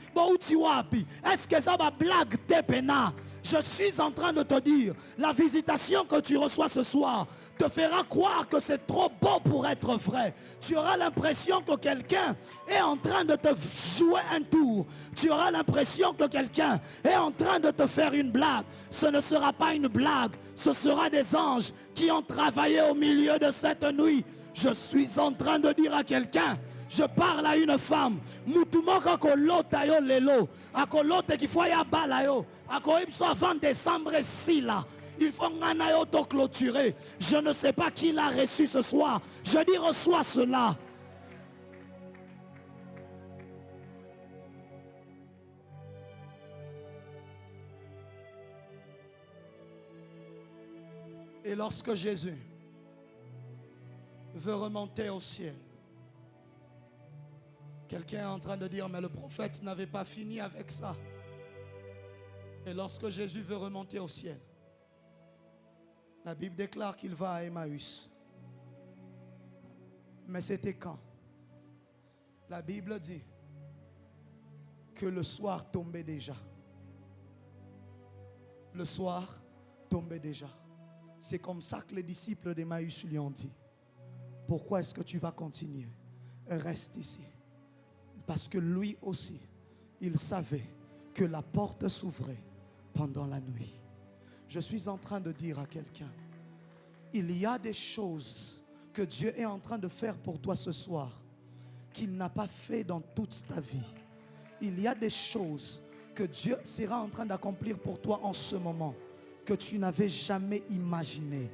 Est-ce que ça va blague tes pénas? Je suis en train de te dire, la visitation que tu reçois ce soir te fera croire que c'est trop beau pour être vrai. Tu auras l'impression que quelqu'un est en train de te jouer un tour. Tu auras l'impression que quelqu'un est en train de te faire une blague. Ce ne sera pas une blague, ce sera des anges qui ont travaillé au milieu de cette nuit. Je suis en train de dire à quelqu'un, je parle à une femme. Mutumoko kolota yo lelo. Akolote qui faut ya bala yo. Akoibso avant décembre si là. Il faut te clôturer. Je ne sais pas qui l'a reçu ce soir. Je dis reçois cela. lorsque Jésus veut remonter au ciel, quelqu'un est en train de dire, mais le prophète n'avait pas fini avec ça. Et lorsque Jésus veut remonter au ciel, la Bible déclare qu'il va à Emmaüs. Mais c'était quand? La Bible dit que le soir tombait déjà. Le soir tombait déjà. C'est comme ça que les disciples d'Emmaüs lui ont dit, pourquoi est-ce que tu vas continuer? Reste ici. Parce que lui aussi, il savait que la porte s'ouvrait pendant la nuit. Je suis en train de dire à quelqu'un, il y a des choses que Dieu est en train de faire pour toi ce soir qu'il n'a pas fait dans toute ta vie. Il y a des choses que Dieu sera en train d'accomplir pour toi en ce moment que tu n'avais jamais imaginé.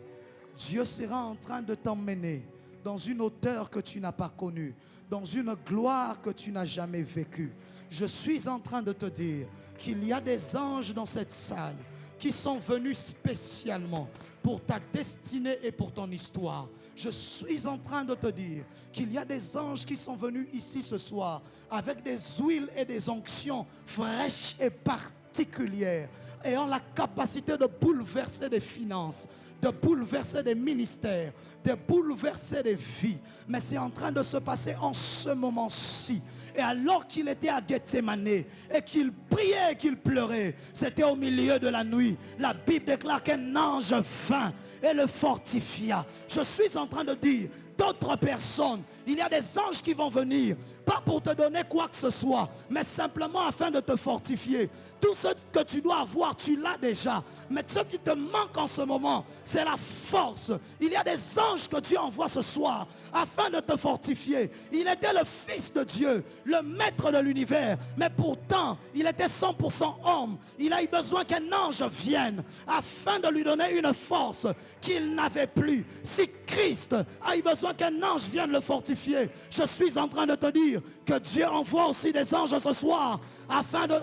Dieu sera en train de t'emmener dans une hauteur que tu n'as pas connue, dans une gloire que tu n'as jamais vécue. Je suis en train de te dire qu'il y a des anges dans cette salle qui sont venus spécialement pour ta destinée et pour ton histoire. Je suis en train de te dire qu'il y a des anges qui sont venus ici ce soir avec des huiles et des onctions fraîches et particulières, ayant la capacité de bouleverser des finances, de bouleverser des ministères, de bouleverser des vies. Mais c'est en train de se passer en ce moment-ci. Et alors qu'il était à Gethsémane et qu'il priait et qu'il pleurait, c'était au milieu de la nuit. La Bible déclare qu'un ange vint et le fortifia. Je suis en train de dire, d'autres personnes, il y a des anges qui vont venir, pas pour te donner quoi que ce soit, mais simplement afin de te fortifier. Tout ce que tu dois avoir, tu l'as déjà. Mais ce qui te manque en ce moment, c'est la force. Il y a des anges que Dieu envoie ce soir afin de te fortifier. Il était le Fils de Dieu, le maître de l'univers, mais pourtant, il était 100% homme. Il a eu besoin qu'un ange vienne afin de lui donner une force qu'il n'avait plus. Si Christ a eu besoin qu'un ange vienne le fortifier, je suis en train de te dire que Dieu envoie aussi des anges ce soir afin de...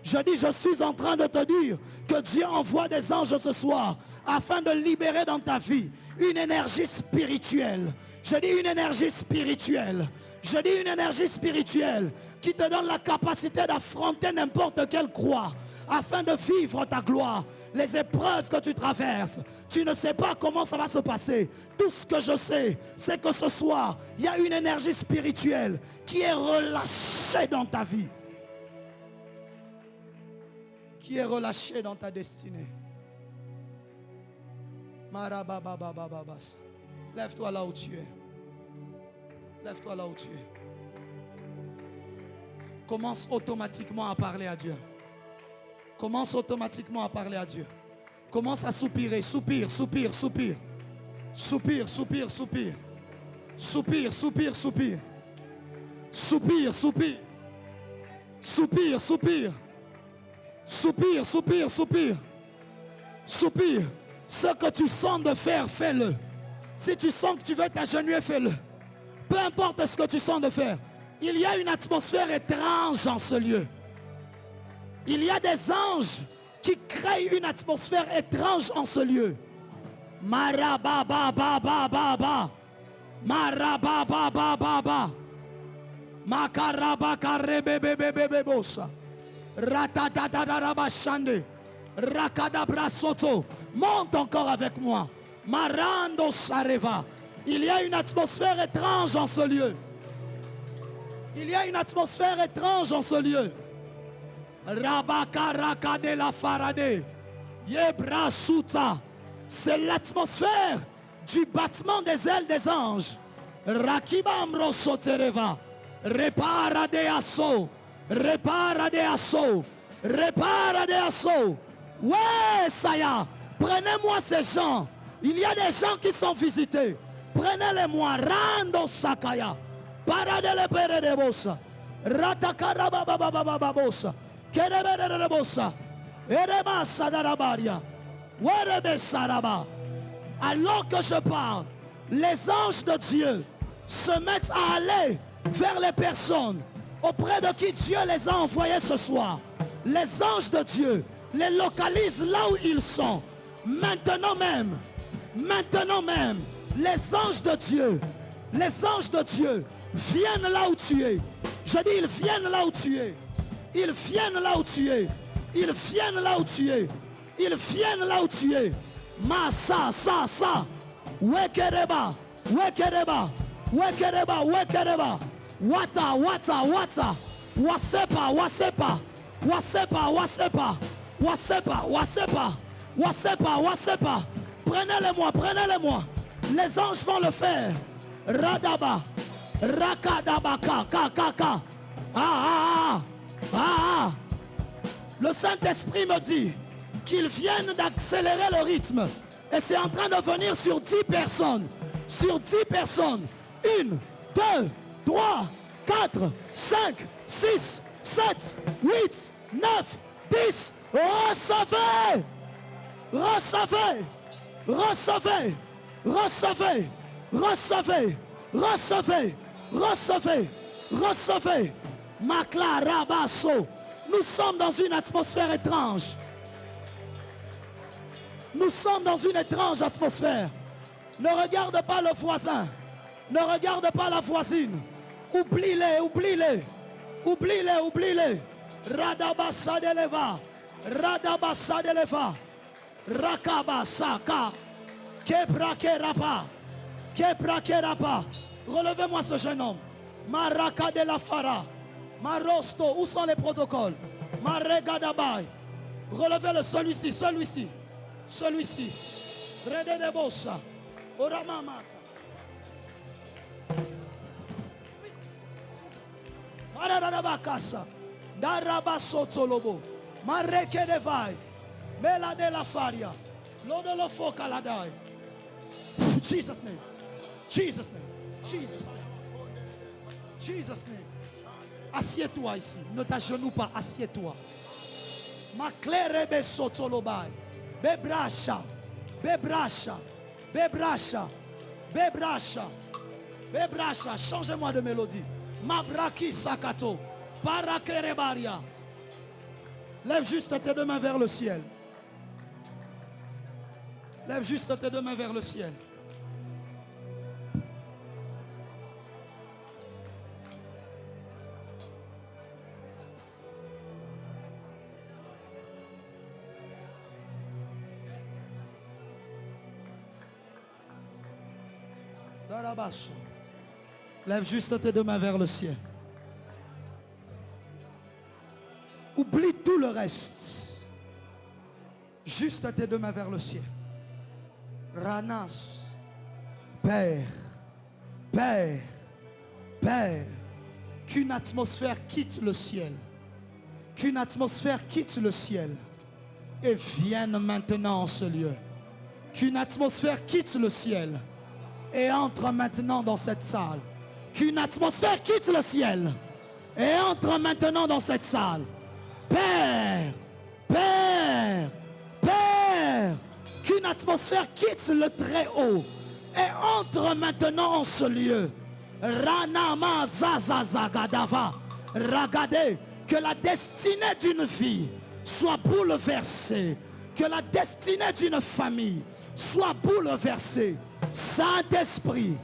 je suis en train de te dire que Dieu envoie des anges ce soir afin de libérer dans ta vie une énergie spirituelle. Je dis une énergie spirituelle. Je dis une énergie spirituelle qui te donne la capacité d'affronter n'importe quelle croix afin de vivre ta gloire. Les épreuves que tu traverses, tu ne sais pas comment ça va se passer. Tout ce que je sais, c'est que ce soir, il y a une énergie spirituelle qui est relâchée dans ta vie, qui est relâchée dans ta destinée. Lève-toi là où tu es. Lève-toi là où tu es. Commence automatiquement à parler à Dieu. Commence automatiquement à parler à Dieu. Commence à soupirer. Soupire, soupire, soupire. Soupire, soupire, soupire. Soupire, soupire, soupire. Soupire, soupire. Soupire, soupire. Soupire, soupire, soupire. Soupire. Ce que tu sens de faire, fais-le. Si tu sens que tu veux t'agenouiller, fais-le. Peu importe ce que tu sens de faire. Il y a une atmosphère étrange en ce lieu. Il y a des anges qui créent une atmosphère étrange en ce lieu. Marabababababa. Marabababababa. Makarabakarebebebebebosa. Ratatatarabashande. Rakadabrasoto. Monte encore avec moi. Marando Sareva. Il y a une atmosphère étrange en ce lieu. Il y a une atmosphère étrange en ce lieu. Rabakaraka de la Farade. Yebrasuta. C'est l'atmosphère du battement des ailes des anges. Rakibam Rosotereva. Répara de assaut. Répara de assaut. Répara de assaut. Ouais, ça y est. Prenez-moi ces gens. Il y a des gens qui sont visités. Prenez-les-moi. Rando Sakaya. Paradele Peredebosa. Ratakarabababababosa. Kereberebosa. Erebasa darabaria. Werebesaraba. Alors que je parle, les anges de Dieu se mettent à aller vers les personnes auprès de qui Dieu les a envoyés ce soir. Les anges de Dieu les localisent là où ils sont. Maintenant même, Maintenant même, les anges de Dieu viennent là où tu es. Je dis, ils viennent là où tu es. Ils viennent là où tu es. Ils viennent là où tu es. Ils viennent là où tu es. Masa, sa. Wekereba. Wekereba. Wekereba. Wekereba. Wata. Wasepa. Wasepa. Wasepa. Wasepa. Wasepa. Wasepa. Wasepa. Wasepa. Prenez-les-moi. Les anges vont le faire. Radaba. Rakadabaka. Kaka. Le Saint-Esprit me dit qu'ils viennent d'accélérer le rythme. Et c'est en train de venir sur 10 personnes. Sur 10 personnes. 1, 2, 3, 4, 5, 6, 7, 8, 9, 10. Recevez. Recevez. Recevez. Recevez. Recevez. Recevez. Recevez. Recevez. Makla Rabasso. Nous sommes dans une atmosphère étrange. Nous sommes dans une étrange atmosphère. Ne regarde pas le voisin. Ne regarde pas la voisine. Oublie-les, oublie-les. Oublie-les, oublie-les. Radabasa deleva. Radabasa deleva. Rakabasaka. Kebrakerapa. Kebrakerapa. Relevez-moi ce jeune homme. Maraka de la Fara. Marosto, où sont les protocoles? Maregadabai. Relevez-le, celui-ci. Celui-ci. Rede de Bossa. Oramama. Mararabakasa. Darabasotolobo. Mareke de Vai. Mela de la Faria. Lodolofo Kaladai. Jesus' name. Jesus' name. Jesus' name. Jesus' name. Assieds-toi ici. Ne t'agenouille pas. Assieds-toi. Maklere sotolobai. Bebracha. Bebracha. Bebracha. Bebracha. Bebracha. Changez-moi de mélodie. Mabraki sakato. Parakerebaria. Lève juste tes deux mains vers le ciel. Lève juste tes deux mains vers le ciel. Lève juste tes deux mains vers le ciel. Oublie tout le reste. Juste tes deux mains vers le ciel. Ranas. Père. Père. Père. Qu'une atmosphère quitte le ciel. Qu'une atmosphère quitte le ciel. Et vienne maintenant en ce lieu. Qu'une atmosphère quitte le ciel. Et entre maintenant dans cette salle. Qu'une atmosphère quitte le ciel. Et entre maintenant dans cette salle. Père, Père, Père. Qu'une atmosphère quitte le très haut. Et entre maintenant en ce lieu. Ranama Zazazagadava. Regardez que la destinée d'une vie soit bouleversée. Que la destinée d'une famille soit bouleversée. Saint-Esprit,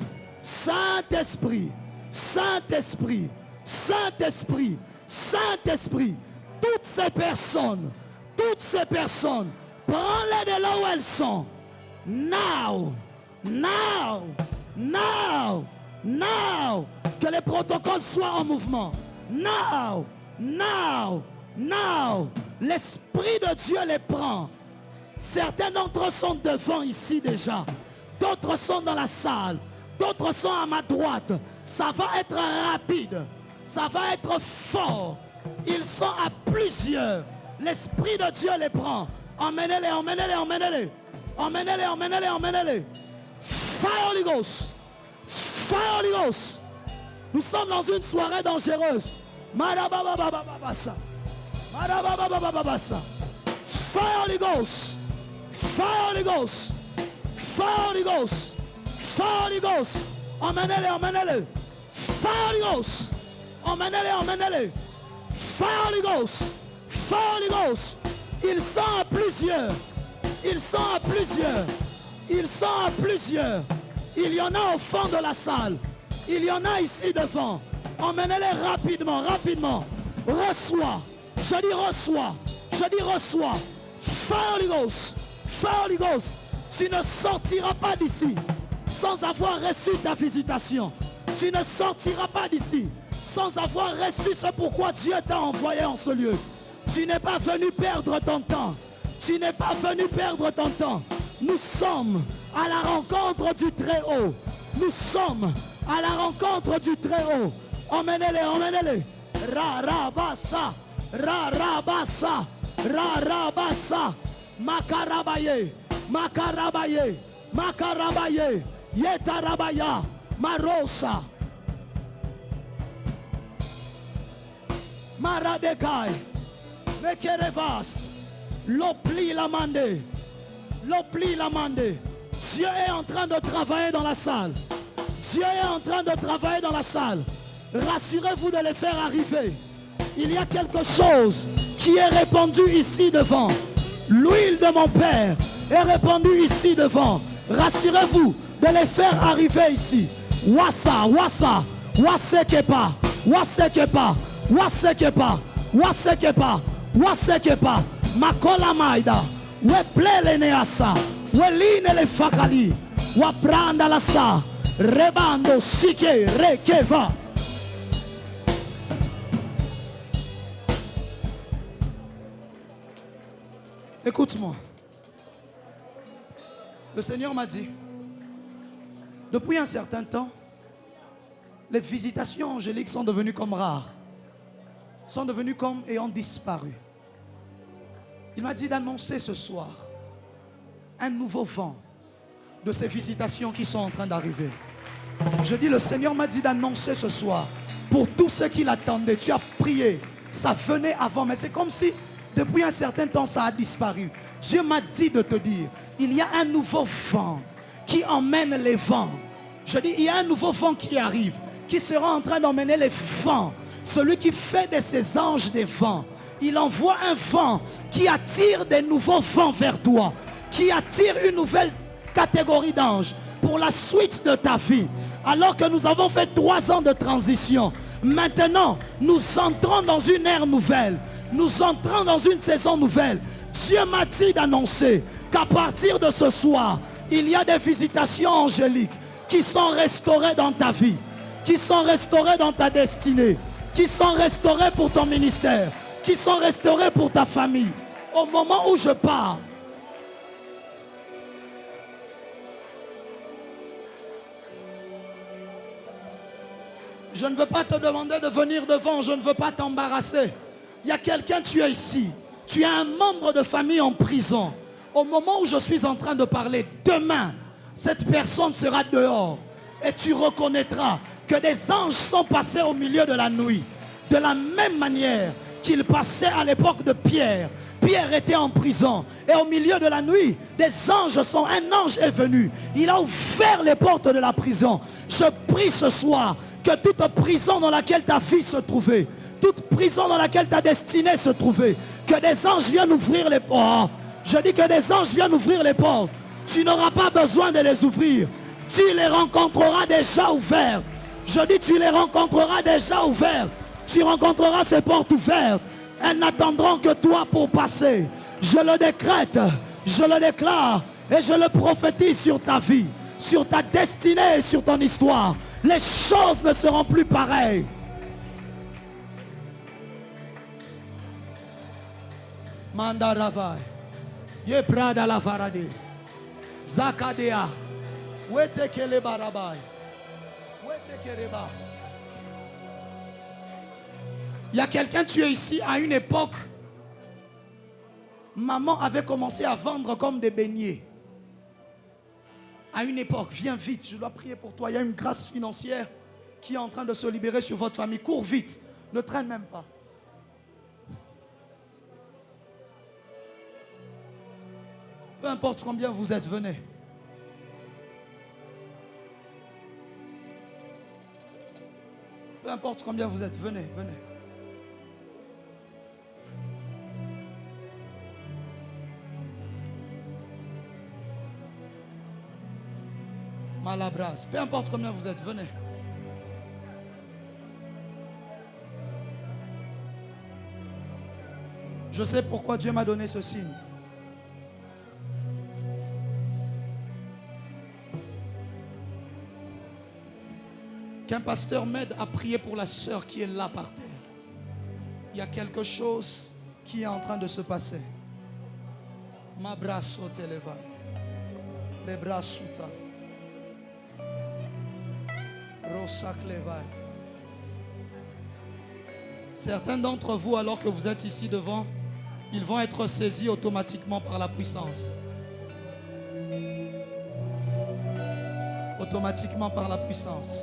Saint-Esprit, Saint-Esprit, Saint-Esprit, Saint-Esprit, toutes ces personnes, prends-les de là où elles sont. Now, now, now, now, que les protocoles soient en mouvement. Now, now, now, l'Esprit de Dieu les prend. Certains d'entre eux sont devant ici déjà. D'autres sont dans la salle. D'autres sont à ma droite. Ça va être rapide. Ça va être fort. Ils sont à plusieurs. L'Esprit de Dieu les prend. Emmenez-les, emmenez-les, emmenez-les. Emmenez-les, emmenez-les, emmenez-les. Fire Holy Ghost. Fire Holy Ghost. Nous sommes dans une soirée dangereuse. Marabababababasa. Marabababababasa. Fire Holy Ghost. Fire Holy Ghost. Fire Holy Ghost. Fire Holy Ghost. Emmenez-les, emmenez-les. Fire Holy Ghost. Emmenez-les, emmenez-les. Fire Holy Ghost. Fire Holy Ghost. Ils sont à plusieurs. Ils sont à plusieurs. Ils sont à plusieurs. Il y en a au fond de la salle. Il y en a ici devant. Emmenez-les rapidement, rapidement. Reçois. Je dis reçois. Je dis reçois. Fire Holy Ghost. Fire Holy Ghost. Tu ne sortiras pas d'ici sans avoir reçu ta visitation. Tu ne sortiras pas d'ici sans avoir reçu ce pourquoi Dieu t'a envoyé en ce lieu. Tu n'es pas venu perdre ton temps. Tu n'es pas venu perdre ton temps. Nous sommes à la rencontre du Très-Haut. Nous sommes à la rencontre du Très-Haut. Emmenez-les, emmenez-les. Ra-ra-ba-sa. Ra-ra-ba-sa. Ra-ra-ba-sa. Makarabaye. Makarabaye. Makarabaye. Yetarabaya. Marosa. Maradekai. Mekerevas. L'opli la mandé. L'opli la mandé. Dieu est en train de travailler dans la salle. Dieu est en train de travailler dans la salle. Rassurez-vous de les faire arriver. Il y a quelque chose qui est répandu ici devant. L'huile de mon Père est répandue ici devant. Rassurez-vous de les faire arriver ici. Wassa, wassa, wassekepa, wassekepa, wassekepa, wassekepa, wassekepa, makola maida, weplele neasa, weline le fakali, wapranda la sa, rebando sike rekeva. Écoute-moi. Le Seigneur m'a dit, depuis un certain temps, les visitations angéliques sont devenues comme rares, sont devenues comme ayant disparu. Il m'a dit d'annoncer ce soir un nouveau vent de ces visitations qui sont en train d'arriver. Je dis, le Seigneur m'a dit d'annoncer ce soir pour tous ceux qui l'attendaient. Tu as prié, ça venait avant, mais c'est comme si depuis un certain temps ça a disparu. Dieu m'a dit de te dire, il y a un nouveau vent qui emmène les vents. Je dis, il y a un nouveau vent qui arrive, qui sera en train d'emmener les vents. Celui qui fait de ses anges des vents, il envoie un vent qui attire des nouveaux vents vers toi, qui attire une nouvelle catégorie d'anges pour la suite de ta vie. Alors que nous avons fait 3 ans de transition, maintenant nous entrons dans une ère nouvelle. Nous entrons dans une saison nouvelle. Dieu m'a dit d'annoncer qu'à partir de ce soir, il y a des visitations angéliques qui sont restaurées dans ta vie, qui sont restaurées dans ta destinée, qui sont restaurées pour ton ministère, qui sont restaurées pour ta famille. Au moment où je parle, je ne veux pas te demander de venir devant, je ne veux pas t'embarrasser. Il y a quelqu'un, tu es ici. Tu es un membre de famille en prison. Au moment où je suis en train de parler, demain, cette personne sera dehors. Et tu reconnaîtras que des anges sont passés au milieu de la nuit. De la même manière qu'ils passaient à l'époque de Pierre. Pierre était en prison. Et au milieu de la nuit, des anges sont... Un ange est venu. Il a ouvert les portes de la prison. Je prie ce soir que toute prison dans laquelle ta fille se trouvait, toute prison dans laquelle ta destinée se trouvait, que des anges viennent ouvrir les portes. Je dis que des anges viennent ouvrir les portes. Tu n'auras pas besoin de les ouvrir. Tu les rencontreras déjà ouvertes. Je dis tu les rencontreras déjà ouvertes. Tu rencontreras ces portes ouvertes. Elles n'attendront que toi pour passer. Je le décrète, je le déclare et je le prophétise sur ta vie, sur ta destinée et sur ton histoire. Les choses ne seront plus pareilles. Mandaravai, Yebrada la Farade, Zakadea, Wetekele Barabai, Wetekereba. Il y a quelqu'un, tu es ici, à une époque, maman avait commencé à vendre comme des beignets. À une époque, viens vite, je dois prier pour toi. Il y a une grâce financière qui est en train de se libérer sur votre famille. Cours vite, ne traîne même pas. Peu importe combien vous êtes, venez. Peu importe combien vous êtes, venez, venez. Malabras. Peu importe combien vous êtes, venez. Je sais pourquoi Dieu m'a donné ce signe. Qu'un pasteur m'aide à prier pour la sœur qui est là par terre. Il y a quelque chose qui est en train de se passer. Ma bras saute leva. Les bras sautent. Rosak leva. Certains d'entre vous, alors que vous êtes ici devant, ils vont être saisis automatiquement par la puissance. Automatiquement par la puissance.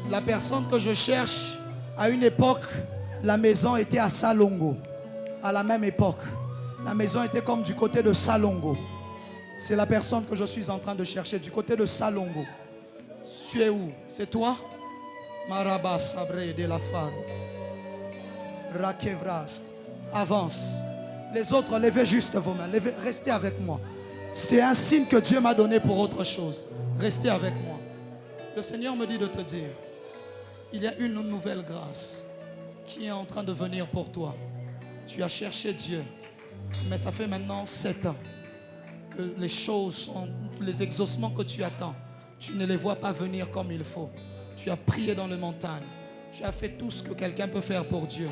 La personne que je cherche, à une époque, la maison était à Salongo. À la même époque, la maison était comme du côté de Salongo. C'est la personne que je suis en train de chercher, du côté de Salongo. Tu es où? C'est toi? Marabas Sabre de la Faro. Rakevrast. Avance. Les autres, levez juste vos mains. Restez avec moi. C'est un signe que Dieu m'a donné pour autre chose. Restez avec moi. Le Seigneur me dit de te dire, il y a une nouvelle grâce qui est en train de venir pour toi. Tu as cherché Dieu, mais ça fait maintenant 7 ans que les choses, les exaucements que tu attends, tu ne les vois pas venir comme il faut. Tu as prié dans les montagnes. Tu as fait tout ce que quelqu'un peut faire pour Dieu.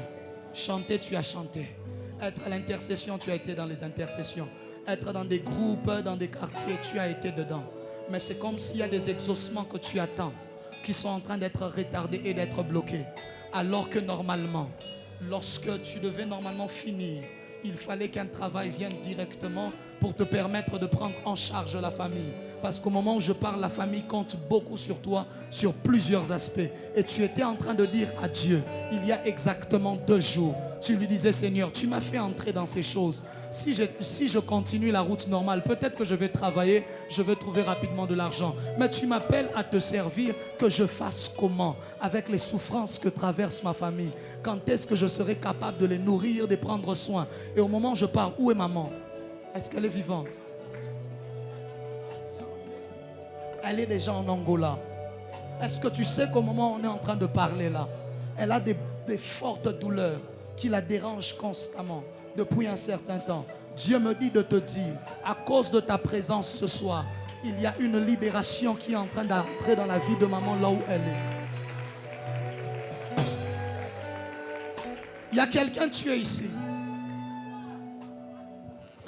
Chanter, tu as chanté. Être à l'intercession, tu as été dans les intercessions. Être dans des groupes, dans des quartiers, tu as été dedans. Mais c'est comme s'il y a des exaucements que tu attends qui sont en train d'être retardés et d'être bloqués. Alors que normalement, lorsque tu devais normalement finir, il fallait qu'un travail vienne directement pour te permettre de prendre en charge la famille. Parce qu'au moment où je parle, la famille compte beaucoup sur toi, sur plusieurs aspects. Et tu étais en train de dire à Dieu, il y a exactement 2 jours, tu lui disais, Seigneur, tu m'as fait entrer dans ces choses. Si je continue la route normale, peut-être que je vais travailler, je vais trouver rapidement de l'argent. Mais tu m'appelles à te servir, que je fasse comment? Avec les souffrances que traverse ma famille. Quand est-ce que je serai capable de les nourrir, de prendre soin? Et au moment où je parle, où est maman? Est-ce qu'elle est vivante? Elle est déjà en Angola. Est-ce que tu sais qu'au moment où on est en train de parler là, elle a des fortes douleurs qui la dérangent constamment depuis un certain temps. Dieu me dit de te dire, à cause de ta présence ce soir, il y a une libération qui est en train d'entrer dans la vie de maman là où elle est. Il y a quelqu'un, tu es ici.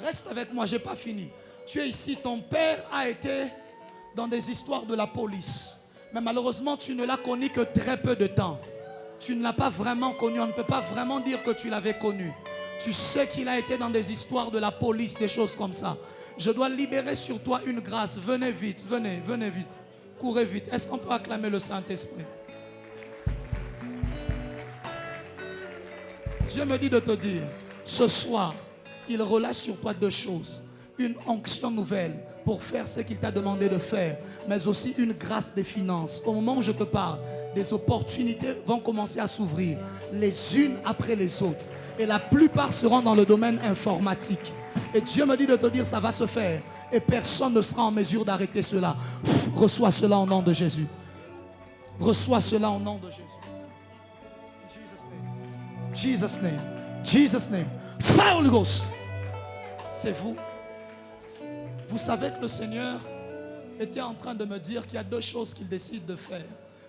Reste avec moi, je n'ai pas fini. Tu es ici, ton père a été dans des histoires de la police. Mais malheureusement, tu ne l'as connu que très peu de temps. Tu ne l'as pas vraiment connu, on ne peut pas vraiment dire que tu l'avais connu. Tu sais qu'il a été dans des histoires de la police, des choses comme ça. Je dois libérer sur toi une grâce. Venez vite, venez vite. Courez vite. Est-ce qu'on peut acclamer le Saint-Esprit? Dieu me dit de te dire, ce soir, il relâche sur toi 2 choses. Une onction nouvelle pour faire ce qu'il t'a demandé de faire, mais aussi une grâce des finances. Au moment où je te parle, des opportunités vont commencer à s'ouvrir, les unes après les autres. Et la plupart seront dans le domaine informatique. Et Dieu me dit de te dire, ça va se faire. Et personne ne sera en mesure d'arrêter cela. Reçois cela au nom de Jésus. Reçois cela au nom de Jésus. Jesus name. Jesus name. Jesus name. Fire Holy Ghost. C'est vous. Vous savez que le Seigneur était en train de me dire qu'il y a 2 choses qu'il décide de faire.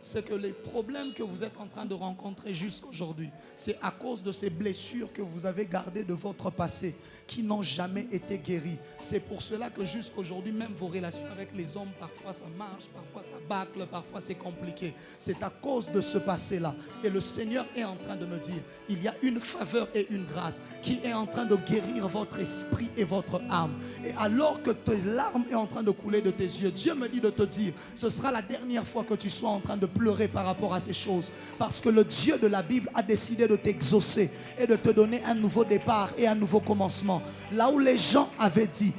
C'est que les problèmes que vous êtes en train de rencontrer jusqu'aujourd'hui, c'est à cause de ces blessures que vous avez gardées de votre passé, qui n'ont jamais été guéries. C'est pour cela que jusqu'aujourd'hui, même vos relations avec les hommes, parfois ça marche, parfois ça bâcle, parfois c'est compliqué. C'est à cause de ce passé-là. Et le Seigneur est en train de me dire, il y a une faveur et une grâce qui est en train de guérir votre esprit et votre âme. Et alors que tes larmes sont en train de couler de tes yeux, Dieu me dit de te dire, ce sera la dernière fois que tu sois en train de pleurer par rapport à ces choses, parce que le Dieu de la Bible a décidé de t'exaucer et de te donner un nouveau départ et un nouveau commencement. Là où les gens avaient dit,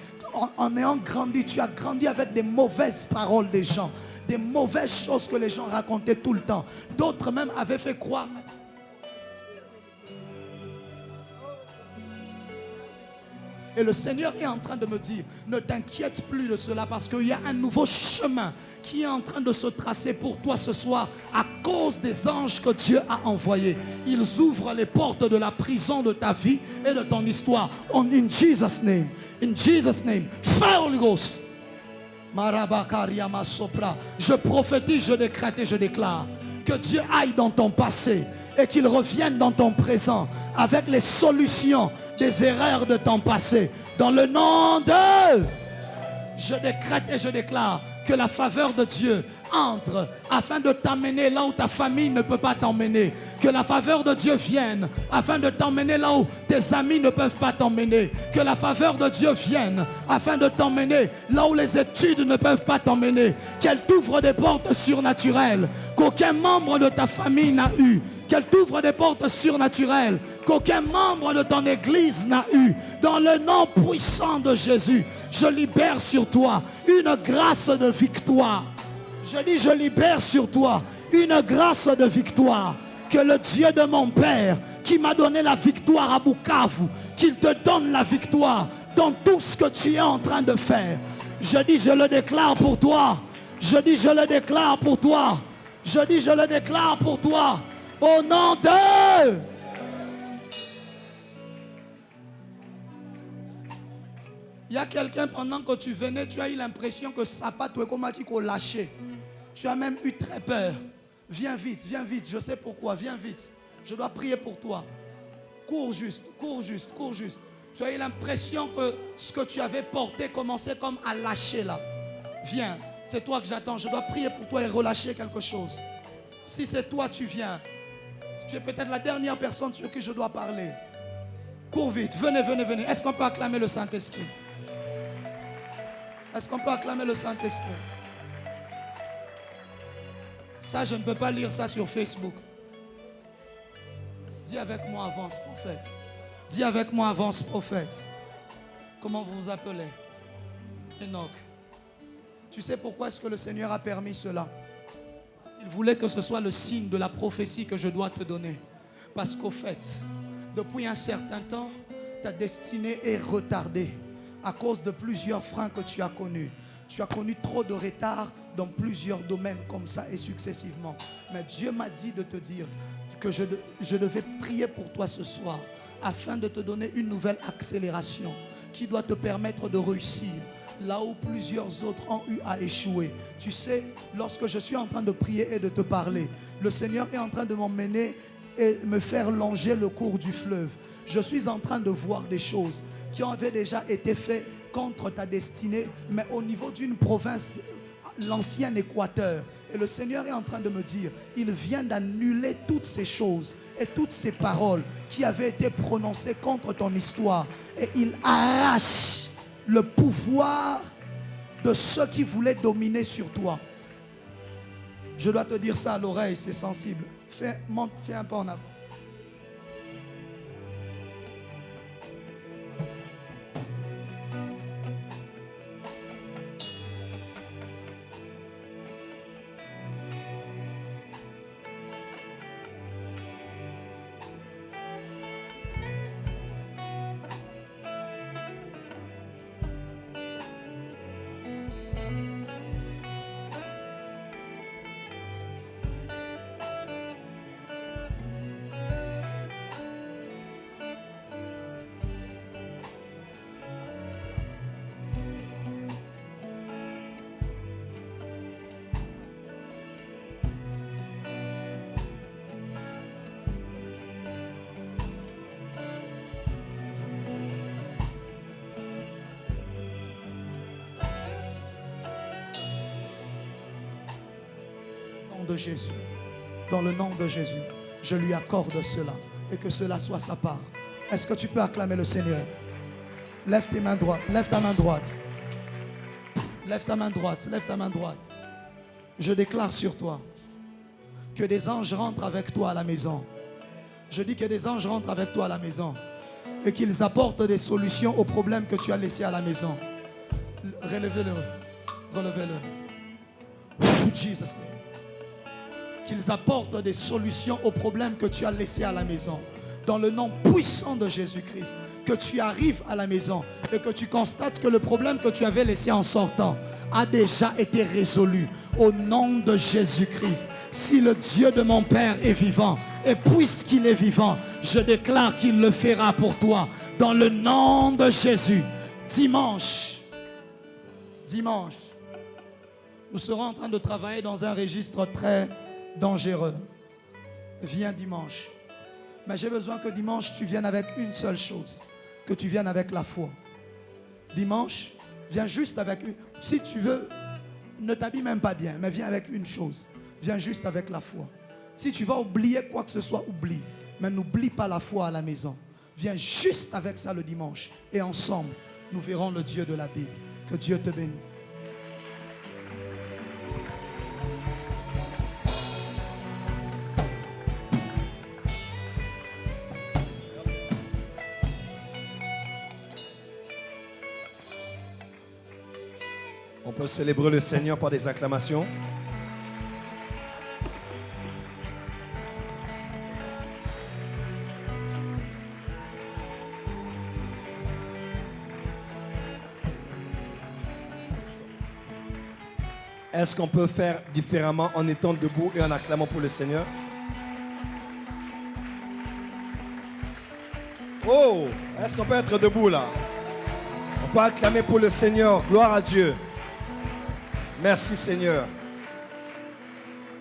en ayant grandi, tu as grandi avec des mauvaises paroles des gens, des mauvaises choses que les gens racontaient tout le temps. D'autres même avaient fait croire. Et le Seigneur est en train de me dire, ne t'inquiète plus de cela parce qu'il y a un nouveau chemin qui est en train de se tracer pour toi ce soir à cause des anges que Dieu a envoyés. Ils ouvrent les portes de la prison de ta vie et de ton histoire. In Jesus' name. In Jesus' name. Fire Holy Ghost. Je prophétise, je décrète et je déclare que Dieu aille dans ton passé et qu'il revienne dans ton présent avec les solutions des erreurs de ton passé. Dans le nom de... Je décrète et je déclare que la faveur de Dieu entre afin de t'emmener là où ta famille ne peut pas t'emmener. Que la faveur de Dieu vienne afin de t'emmener là où tes amis ne peuvent pas t'emmener. Que la faveur de Dieu vienne afin de t'emmener là où les études ne peuvent pas t'emmener. Qu'elle t'ouvre des portes surnaturelles qu'aucun membre de ta famille n'a eu. Qu'elle t'ouvre des portes surnaturelles qu'aucun membre de ton église n'a eu. Dans le nom puissant de Jésus, je libère sur toi une grâce de victoire. Je dis, je libère sur toi une grâce de victoire. Que le Dieu de mon Père, qui m'a donné la victoire à Bukavu, qu'il te donne la victoire dans tout ce que tu es en train de faire. Je dis, je le déclare pour toi. Je dis, je le déclare pour toi. Je dis, je le déclare pour toi. Au nom de... Il y a quelqu'un, pendant que tu venais, tu as eu l'impression que ça pas toi comme qui l'a lâché. Tu as même eu très peur. Viens vite, je sais pourquoi, viens vite. Je dois prier pour toi. Cours juste, cours juste, cours juste. Tu as eu l'impression que ce que tu avais porté commençait comme à lâcher là. Viens, c'est toi que j'attends. Je dois prier pour toi et relâcher quelque chose. Si c'est toi, tu viens. Tu es peut-être la dernière personne sur qui je dois parler. Cours vite, venez, venez, venez. Est-ce qu'on peut acclamer le Saint-Esprit? Est-ce qu'on peut acclamer le Saint-Esprit? Ça, je ne peux pas lire ça sur Facebook. Dis avec moi, avance, prophète. Dis avec moi, avance, prophète. Comment vous vous appelez? Enoch. Tu sais pourquoi est-ce que le Seigneur a permis cela? Il voulait que ce soit le signe de la prophétie que je dois te donner. Parce qu'au fait, depuis un certain temps, ta destinée est retardée à cause de plusieurs freins que tu as connus. Tu as connu trop de retard dans plusieurs domaines comme ça et successivement. Mais Dieu m'a dit de te dire que je devais prier pour toi ce soir afin de te donner une nouvelle accélération qui doit te permettre de réussir là où plusieurs autres ont eu à échouer. Tu sais, lorsque je suis en train de prier et de te parler, le Seigneur est en train de m'emmener et me faire longer le cours du fleuve. Je suis en train de voir des choses qui avaient déjà été faites contre ta destinée, mais au niveau d'une province, l'ancien Équateur. Et le Seigneur est en train de me dire, il vient d'annuler toutes ces choses et toutes ces paroles qui avaient été prononcées contre ton histoire. Et il arrache le pouvoir de ceux qui voulaient dominer sur toi. Je dois te dire ça à l'oreille, c'est sensible. Fais un pas en avant. De Jésus, dans le nom de Jésus, je lui accorde cela et que cela soit sa part. Est-ce que tu peux acclamer le Seigneur? Lève tes mains droites, lève ta main droite, lève ta main droite, lève ta main droite. Je déclare sur toi que des anges rentrent avec toi à la maison. Je dis que des anges rentrent avec toi à la maison et qu'ils apportent des solutions aux problèmes que tu as laissés à la maison. Relevez-le, relevez-le. Jesus name. Qu'ils apportent des solutions aux problèmes que tu as laissés à la maison. dans le nom puissant de Jésus-Christ, que tu arrives à la maison et que tu constates que le problème que tu avais laissé en sortant a déjà été résolu au nom de Jésus-Christ. Si le Dieu de mon Père est vivant, et puisqu'il est vivant, je déclare qu'il le fera pour toi dans le nom de Jésus. Dimanche, nous serons en train de travailler dans un registre très dangereux. Viens dimanche. Mais j'ai besoin que dimanche, tu viennes avec une seule chose. Que tu viennes avec la foi. Dimanche, viens juste avec une. Si tu veux, ne t'habille même pas bien, mais viens avec une chose. Viens juste avec la foi. Si tu vas oublier quoi que ce soit, oublie. Mais n'oublie pas la foi à la maison. Viens juste avec ça le dimanche. Et ensemble, nous verrons le Dieu de la Bible. Que Dieu te bénisse. On peut célébrer le Seigneur par des acclamations. Est-ce qu'on peut faire différemment en étant debout et en acclamant pour le Seigneur? Oh, est-ce qu'on peut être debout là? On peut acclamer pour le Seigneur. Gloire à Dieu. Merci Seigneur.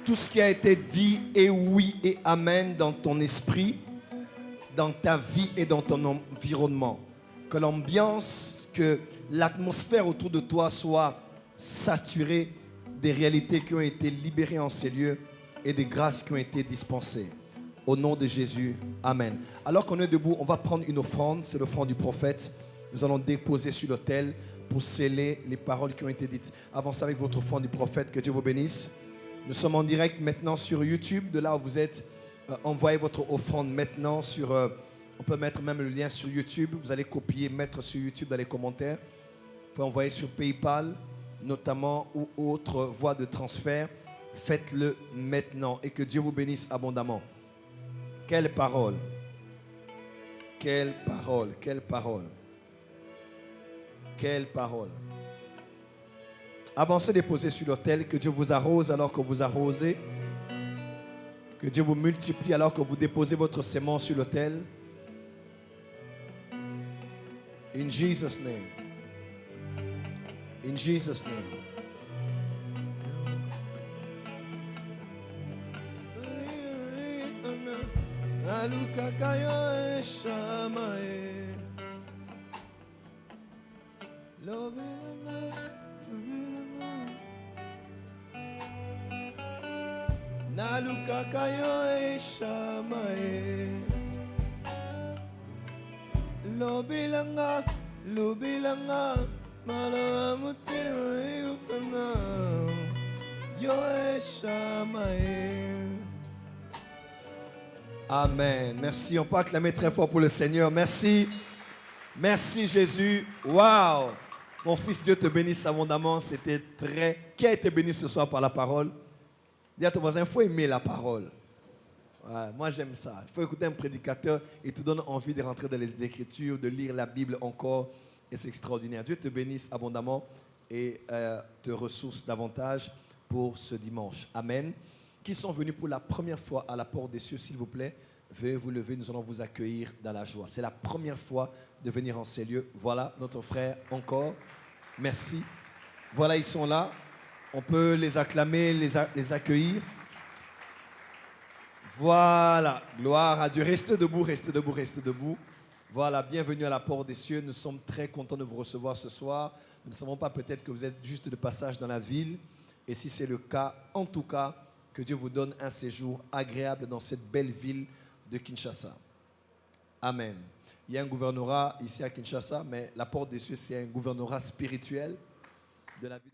Tout ce qui a été dit est oui et amen dans ton esprit, dans ta vie et dans ton environnement. Que l'ambiance, que l'atmosphère autour de toi soit saturée des réalités qui ont été libérées en ces lieux et des grâces qui ont été dispensées. Au nom de Jésus, amen. Alors qu'on est debout, on va prendre une offrande, c'est l'offrande du prophète. Nous allons déposer sur l'autel pour sceller les paroles qui ont été dites. Avancez avec votre offrande du prophète, que Dieu vous bénisse. Nous sommes en direct maintenant sur YouTube, de là où vous êtes. Envoyez votre offrande maintenant sur... on peut mettre même le lien sur YouTube. Vous allez copier, mettre sur YouTube dans les commentaires. Vous pouvez envoyer sur PayPal, notamment, ou autre voie de transfert. Faites-le maintenant et que Dieu vous bénisse abondamment. Quelle parole! Quelle parole! Quelle parole! Quelle parole! Avancez, déposez sur l'autel. Que Dieu vous arrose alors que vous arrosez. Que Dieu vous multiplie alors que vous déposez votre sémence sur l'autel. In Jesus' name. In Jesus' name. Amen. Merci. On peut acclamer très fort pour le Seigneur. Merci. Merci Jésus. Waouh. Mon fils, Dieu te bénisse abondamment. C'était très... Qui a été béni ce soir par la parole? Dis à ton voisin, il faut aimer la parole. Ouais, moi, j'aime ça. Il faut écouter un prédicateur et te donne envie de rentrer dans les Écritures, de lire la Bible encore. Et c'est extraordinaire. Dieu te bénisse abondamment et te ressource davantage pour ce dimanche. Amen. Qui sont venus pour la première fois à la porte des cieux, s'il vous plaît, veuillez vous lever, nous allons vous accueillir dans la joie. C'est la première fois de venir en ces lieux. Voilà, notre frère encore. Merci. Voilà, ils sont là. On peut les acclamer, les accueillir. Voilà, gloire à Dieu. Restez debout, restez debout, restez debout. Voilà, bienvenue à la porte des cieux. Nous sommes très contents de vous recevoir ce soir. Nous ne savons pas, peut-être que vous êtes juste de passage dans la ville. Et si c'est le cas, en tout cas, que Dieu vous donne un séjour agréable dans cette belle ville de Kinshasa. Amen. Il y a un gouvernorat ici à Kinshasa, mais la porte des cieux, c'est un gouvernorat spirituel de la ville.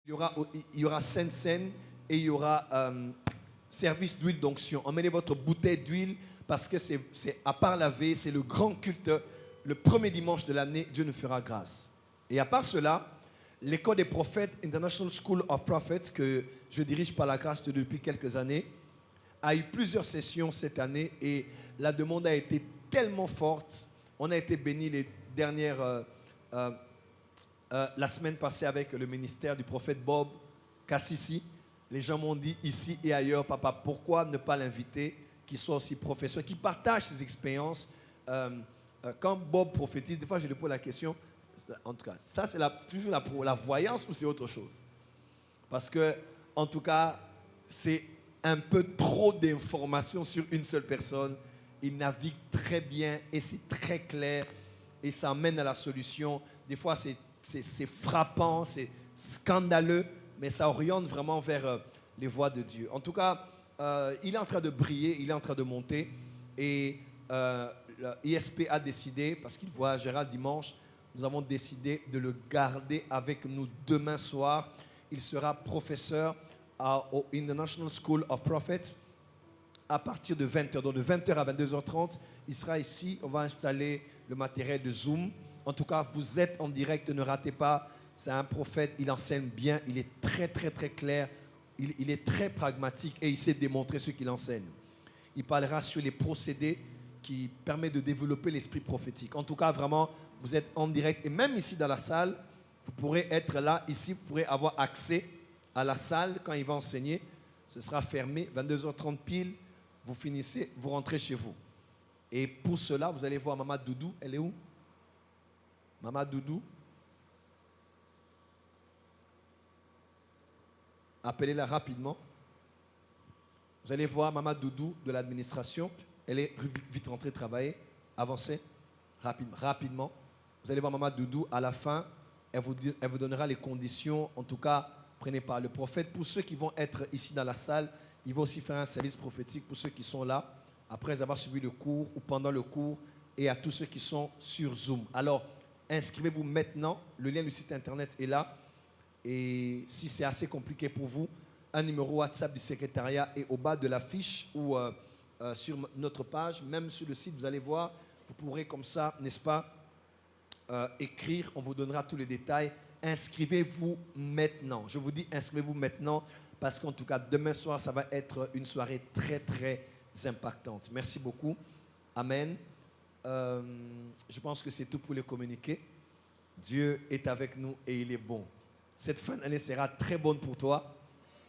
Il y aura Sainte Seine et il y aura service d'huile d'onction. Emmenez votre bouteille d'huile parce que c'est à part la veille, c'est le grand culte. Le premier dimanche de l'année, Dieu nous fera grâce. Et à part cela, l'école des prophètes, International School of Prophets, que je dirige par la grâce depuis quelques années, a eu plusieurs sessions cette année et la demande a été tellement forte. On a été bénis les dernières... la semaine passée avec le ministère du prophète Bob Kassisi. Les gens m'ont dit ici et ailleurs, papa, pourquoi ne pas l'inviter, qu'il soit aussi professeur, qu'il partage ses expériences. Quand Bob prophétise, des fois je lui pose la question, en tout cas, ça c'est toujours la voyance ou c'est autre chose? Parce que, en tout cas, c'est un peu trop d'informations sur une seule personne. Il navigue très bien et c'est très clair et ça mène à la solution. Des fois, c'est frappant, c'est scandaleux, mais ça oriente vraiment vers les voies de Dieu. En tout cas, il est en train de briller, il est en train de monter. Et l'ISP a décidé, parce qu'il voyagera dimanche, nous avons décidé de le garder avec nous demain soir. Il sera professeur au International School of Prophets à partir de 20h. Donc de 20h à 22h30, il sera ici. On va installer le matériel de Zoom. En tout cas, vous êtes en direct, ne ratez pas. C'est un prophète, il enseigne bien, il est très très très clair, il est très pragmatique et il sait démontrer ce qu'il enseigne. Il parlera sur les procédés qui permettent de développer l'esprit prophétique. En tout cas, vraiment, vous êtes en direct et même ici dans la salle, vous pourrez être là, ici, vous pourrez avoir accès à la salle quand il va enseigner. Ce sera fermé, 22h30 pile, vous finissez, vous rentrez chez vous. Et pour cela, vous allez voir Maman Doudou, elle est où? Maman Doudou, appelez-la rapidement. Vous allez voir Maman Doudou de l'administration. Elle est vite rentrée travailler. Avancez rapidement. Vous allez voir Maman Doudou. À la fin, elle vous donnera les conditions. En tout cas, prenez pas le prophète. Pour ceux qui vont être ici dans la salle, il va aussi faire un service prophétique pour ceux qui sont là, après avoir suivi le cours ou pendant le cours, et à tous ceux qui sont sur Zoom. Alors, inscrivez-vous maintenant. Le lien du site internet est là. Et si c'est assez compliqué pour vous, un numéro WhatsApp du secrétariat est au bas de la fiche ou sur notre page. Même sur le site, vous allez voir, vous pourrez comme ça, n'est-ce pas, écrire. On vous donnera tous les détails. Inscrivez-vous maintenant. Je vous dis inscrivez-vous maintenant parce qu'en tout cas, demain soir, ça va être une soirée très, très impactante. Merci beaucoup. Amen. Je pense que c'est tout pour les communiquer. Dieu est avec nous et il est bon. Cette fin d'année sera très bonne pour toi.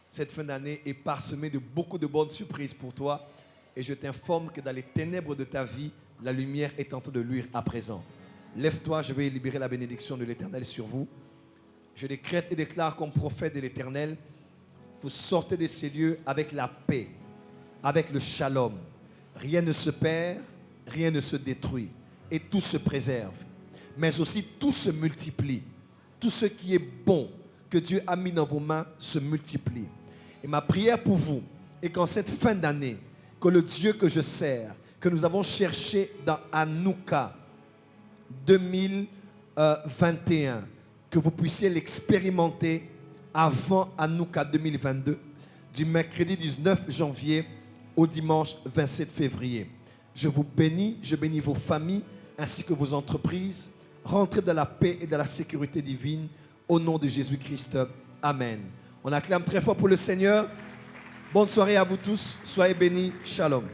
Cette fin d'année est parsemée de beaucoup de bonnes surprises pour toi. Et je t'informe que dans les ténèbres de ta vie, la lumière est en train de luire à présent. Lève-toi, je vais libérer la bénédiction de l'Éternel sur vous. Je décrète et déclare comme prophète de l'Éternel, vous sortez de ces lieux avec la paix, avec le shalom. Rien ne se perd, rien ne se détruit et tout se préserve. Mais aussi tout se multiplie. Tout ce qui est bon que Dieu a mis dans vos mains se multiplie. Et ma prière pour vous est qu'en cette fin d'année, que le Dieu que je sers, que nous avons cherché dans Hanouka 2021, que vous puissiez l'expérimenter avant Hanouka 2022, du mercredi 19 janvier au dimanche 27 février. Je vous bénis, je bénis vos familles ainsi que vos entreprises. Rentrez dans la paix et dans la sécurité divine au nom de Jésus-Christ. Amen. On acclame très fort pour le Seigneur. Bonne soirée à vous tous. Soyez bénis. Shalom.